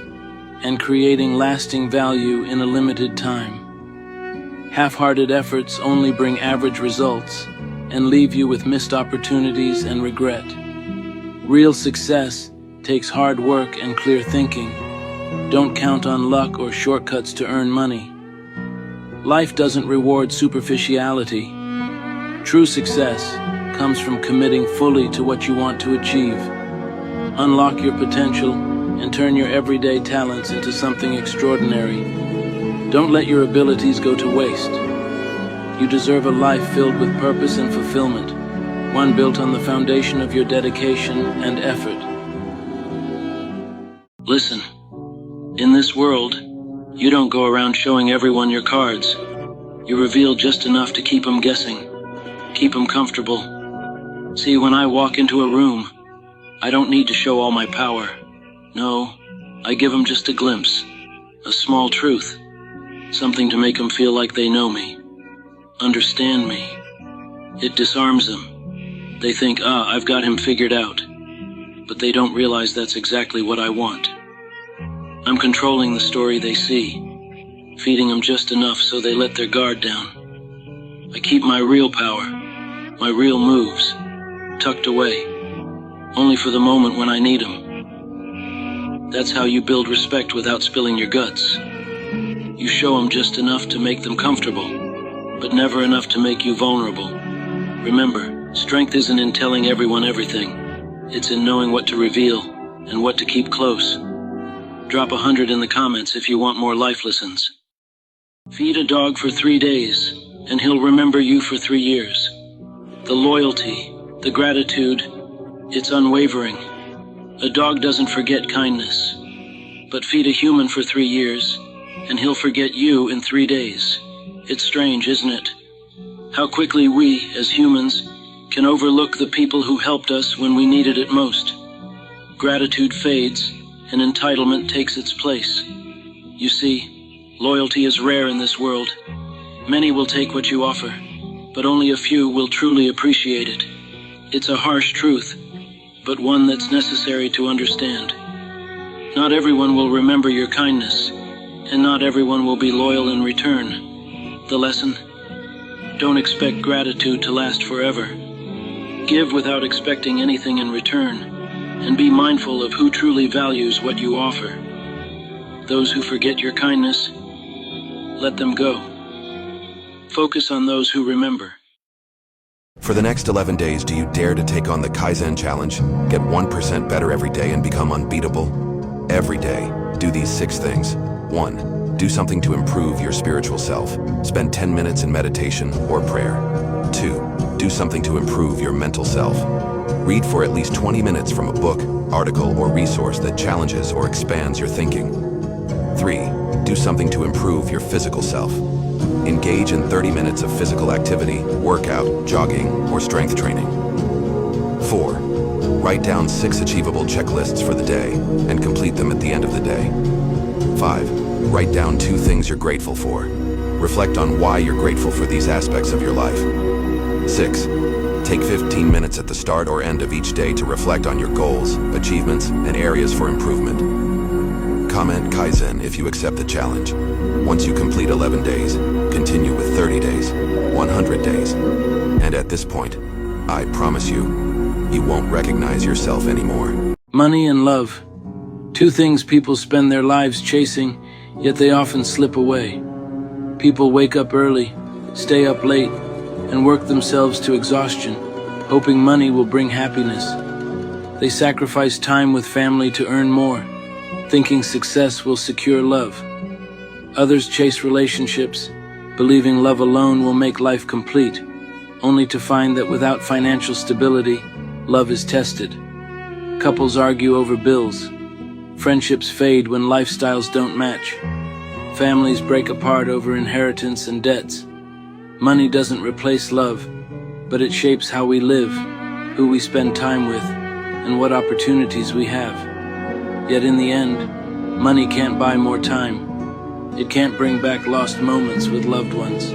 and creating lasting value in a limited time. Half-hearted efforts only bring average results and leave you with missed opportunities and regret. Real success takes hard work and clear thinking. Don't count on luck or shortcuts to earn money. Life doesn't reward superficiality. True success comes from committing fully to what you want to achieve. Unlock your potential and turn your everyday talents into something extraordinary. Don't let your abilities go to waste. You deserve a life filled with purpose and fulfillment, one built on the foundation of your dedication and effort. Listen, in this world, you don't go around showing everyone your cards. You reveal just enough to keep them guessing, keep them comfortable. See, when I walk into a room, I don't need to show all my power. No, I give them just a glimpse, a small truth, something to make them feel like they know me, understand me. It disarms them. They think, I've got him figured out. But they don't realize that's exactly what I want. I'm controlling the story they see, feeding them just enough so they let their guard down. I keep my real power, my real moves, tucked away, only for the moment when I need them. That's how you build respect without spilling your guts. You show them just enough to make them comfortable, but never enough to make you vulnerable. Remember, strength isn't in telling everyone everything. It's in knowing what to reveal and what to keep close. Drop 100 in the comments if you want more life lessons. Feed a dog for 3 days, and he'll remember you for 3 years. The loyalty, the gratitude, it's unwavering. A dog doesn't forget kindness. But feed a human for 3 years, and he'll forget you in 3 days. It's strange, isn't it? How quickly we, as humans, can overlook the people who helped us when we needed it most. Gratitude fades, and entitlement takes its place. You see, loyalty is rare in this world. Many will take what you offer, but only a few will truly appreciate it. It's a harsh truth, but one that's necessary to understand. Not everyone will remember your kindness, and not everyone will be loyal in return. The lesson? Don't expect gratitude to last forever. Give without expecting anything in return, and be mindful of who truly values what you offer. Those who forget your kindness, let them go. Focus on those who remember. For the next 11 days, do you dare to take on the Kaizen Challenge? Get 1% better every day and become unbeatable? Every day, do these 6 things. 1. Do something to improve your spiritual self. Spend 10 minutes in meditation or prayer. 2. Do something to improve your mental self. Read for at least 20 minutes from a book, article, or resource that challenges or expands your thinking. 3. Do something to improve your physical self. Engage in 30 minutes of physical activity, workout, jogging, or strength training. 4. Write down 6 achievable checklists for the day and complete them at the end of the day. 5. Write down 2 things you're grateful for. Reflect on why you're grateful for these aspects of your life. 6. Take 15 minutes at the start or end of each day to reflect on your goals, achievements, and areas for improvement. Comment Kaizen if you accept the challenge. Once you complete 11 days, continue with 30 days, 100 days. And at this point, I promise you won't recognize yourself anymore. Money and love. 2 things people spend their lives chasing, yet they often slip away. People wake up early, stay up late, and work themselves to exhaustion, hoping money will bring happiness. They sacrifice time with family to earn more, thinking success will secure love. Others chase relationships, believing love alone will make life complete, only to find that without financial stability, love is tested. Couples argue over bills. Friendships fade when lifestyles don't match. Families break apart over inheritance and debts. Money doesn't replace love, but it shapes how we live, who we spend time with, and what opportunities we have. Yet in the end, money can't buy more time. It can't bring back lost moments with loved ones.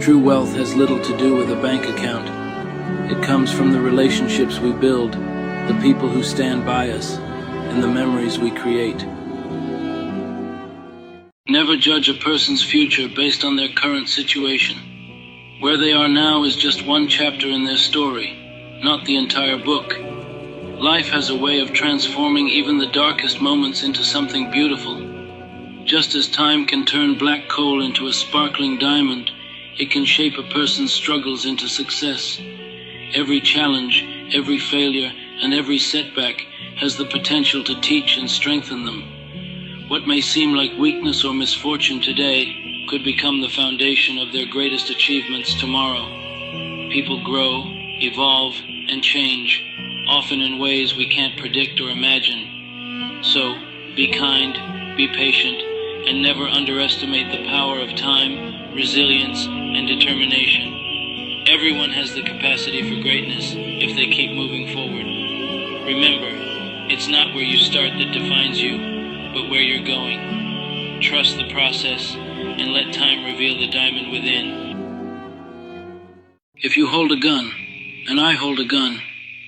True wealth has little to do with a bank account. It comes from the relationships we build, the people who stand by us, and the memories we create. Never judge a person's future based on their current situation. Where they are now is just one chapter in their story, not the entire book. Life has a way of transforming even the darkest moments into something beautiful. Just as time can turn black coal into a sparkling diamond, it can shape a person's struggles into success. Every challenge, every failure, and every setback has the potential to teach and strengthen them. What may seem like weakness or misfortune today could become the foundation of their greatest achievements tomorrow. People grow, evolve, and change, often in ways we can't predict or imagine. So, be kind, be patient, and never underestimate the power of time, resilience, and determination. Everyone has the capacity for greatness if they keep moving forward. Remember, it's not where you start that defines you, but where you're going. Trust the process and let time reveal the diamond within. If you hold a gun and I hold a gun,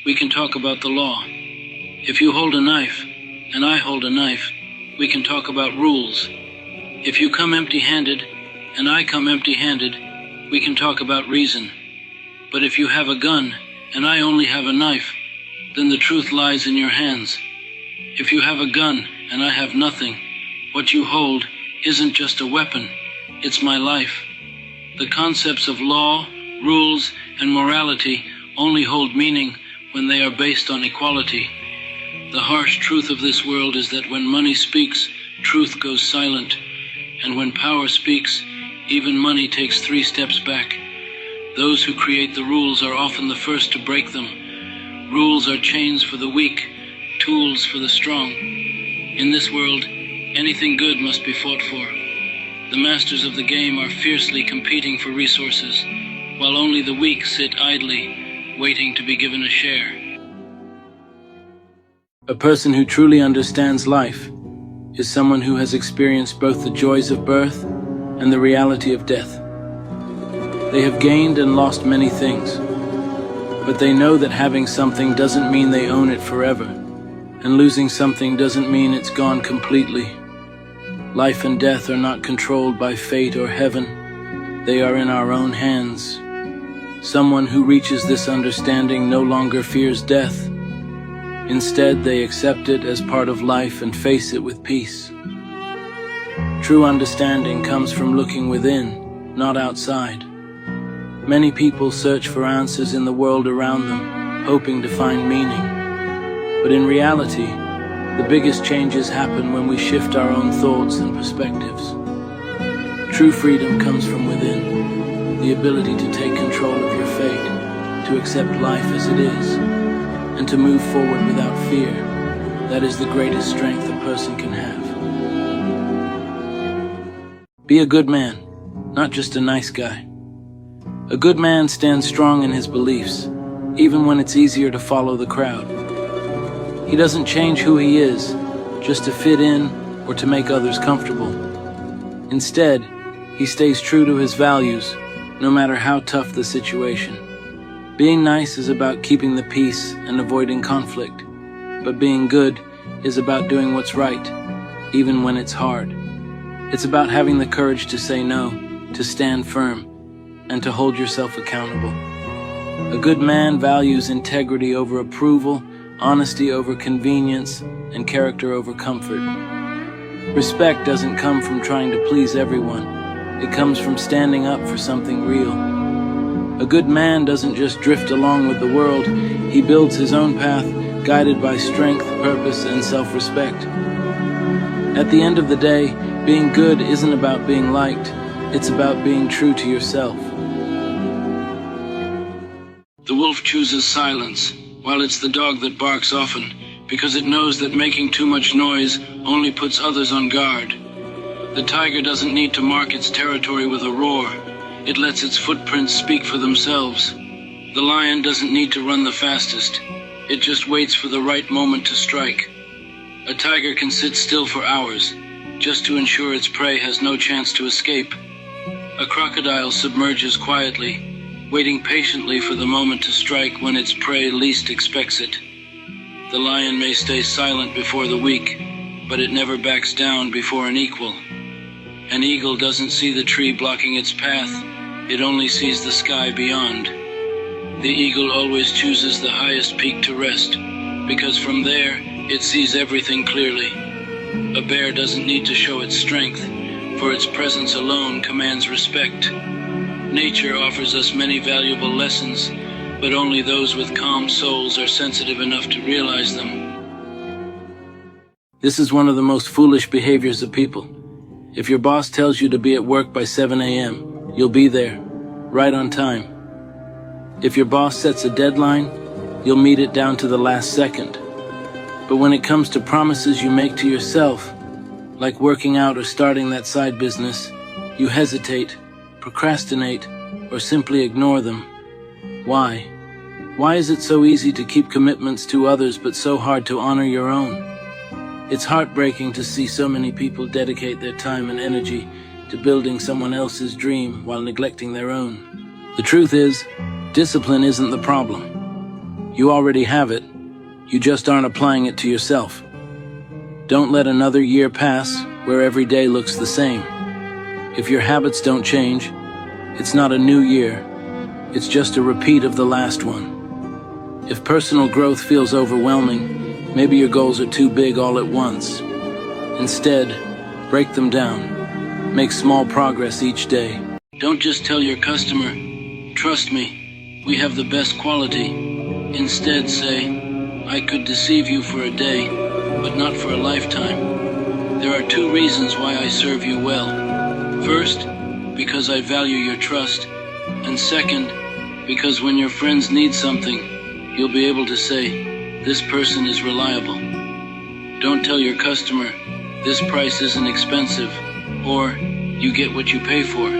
we can talk about the law. If you hold a knife and I hold a knife, we can talk about rules. If you come empty-handed and I come empty-handed, we can talk about reason. But if you have a gun and I only have a knife, then the truth lies in your hands. If you have a gun and I have nothing, what you hold isn't just a weapon, it's my life. The concepts of law, rules, and morality only hold meaning when they are based on equality. The harsh truth of this world is that when money speaks, truth goes silent. And when power speaks, even money takes 3 steps back. Those who create the rules are often the first to break them. Rules are chains for the weak, tools for the strong. In this world, anything good must be fought for. The masters of the game are fiercely competing for resources, while only the weak sit idly, waiting to be given a share. A person who truly understands life is someone who has experienced both the joys of birth and the reality of death. They have gained and lost many things, but they know that having something doesn't mean they own it forever, and losing something doesn't mean it's gone completely. Life and death are not controlled by fate or heaven. They are in our own hands. Someone who reaches this understanding no longer fears death. Instead, they accept it as part of life and face it with peace. True understanding comes from looking within, not outside. Many people search for answers in the world around them, hoping to find meaning. But in reality, the biggest changes happen when we shift our own thoughts and perspectives. True freedom comes from within, the ability to take control of your fate, to accept life as it is, and to move forward without fear. That is the greatest strength a person can have. Be a good man, not just a nice guy. A good man stands strong in his beliefs, even when it's easier to follow the crowd. He doesn't change who he is, just to fit in or to make others comfortable. Instead, he stays true to his values, no matter how tough the situation. Being nice is about keeping the peace and avoiding conflict, but being good is about doing what's right, even when it's hard. It's about having the courage to say no, to stand firm, and to hold yourself accountable. A good man values integrity over approval, honesty over convenience, and character over comfort. Respect doesn't come from trying to please everyone. It comes from standing up for something real. A good man doesn't just drift along with the world. He builds his own path, guided by strength, purpose, and self-respect. At the end of the day, being good isn't about being liked. It's about being true to yourself. The wolf chooses silence, while it's the dog that barks often, because it knows that making too much noise only puts others on guard. The tiger doesn't need to mark its territory with a roar. It lets its footprints speak for themselves. The lion doesn't need to run the fastest. It just waits for the right moment to strike. A tiger can sit still for hours, just to ensure its prey has no chance to escape. A crocodile submerges quietly, waiting patiently for the moment to strike when its prey least expects it. The lion may stay silent before the weak, but it never backs down before an equal. An eagle doesn't see the tree blocking its path, it only sees the sky beyond. The eagle always chooses the highest peak to rest, because from there, it sees everything clearly. A bear doesn't need to show its strength, for its presence alone commands respect. Nature offers us many valuable lessons, but only those with calm souls are sensitive enough to realize them. This is one of the most foolish behaviors of people. If your boss tells you to be at work by 7 a.m., you'll be there, right on time. If your boss sets a deadline, you'll meet it down to the last second. But when it comes to promises you make to yourself, like working out or starting that side business, you hesitate, procrastinate, or simply ignore them. Why? Why is it so easy to keep commitments to others but so hard to honor your own? It's heartbreaking to see so many people dedicate their time and energy to building someone else's dream while neglecting their own. The truth is, discipline isn't the problem. You already have it. You just aren't applying it to yourself. Don't let another year pass where every day looks the same. If your habits don't change, it's not a new year. It's just a repeat of the last one. If personal growth feels overwhelming, maybe your goals are too big all at once. Instead, break them down. Make small progress each day. Don't just tell your customer, "Trust me, we have the best quality." Instead say, "I could deceive you for a day, but not for a lifetime. There are 2 reasons why I serve you well. First, because I value your trust, and second, because when your friends need something, you'll be able to say, 'This person is reliable.' Don't tell your customer, 'This price isn't expensive,' or 'You get what you pay for.'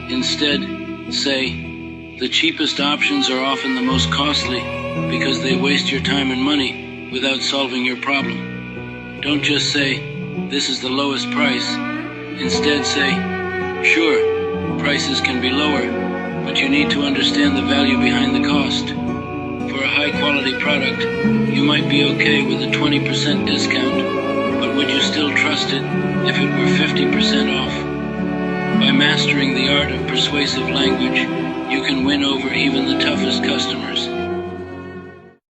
Instead, say, 'The cheapest options are often the most costly because they waste your time and money without solving your problem.' Don't just say, 'This is the lowest price.' Instead say, 'Sure, prices can be lower, but you need to understand the value behind the cost. For a high-quality product, you might be okay with a 20% discount, but would you still trust it if it were 50% off? By mastering the art of persuasive language, you can win over even the toughest customers.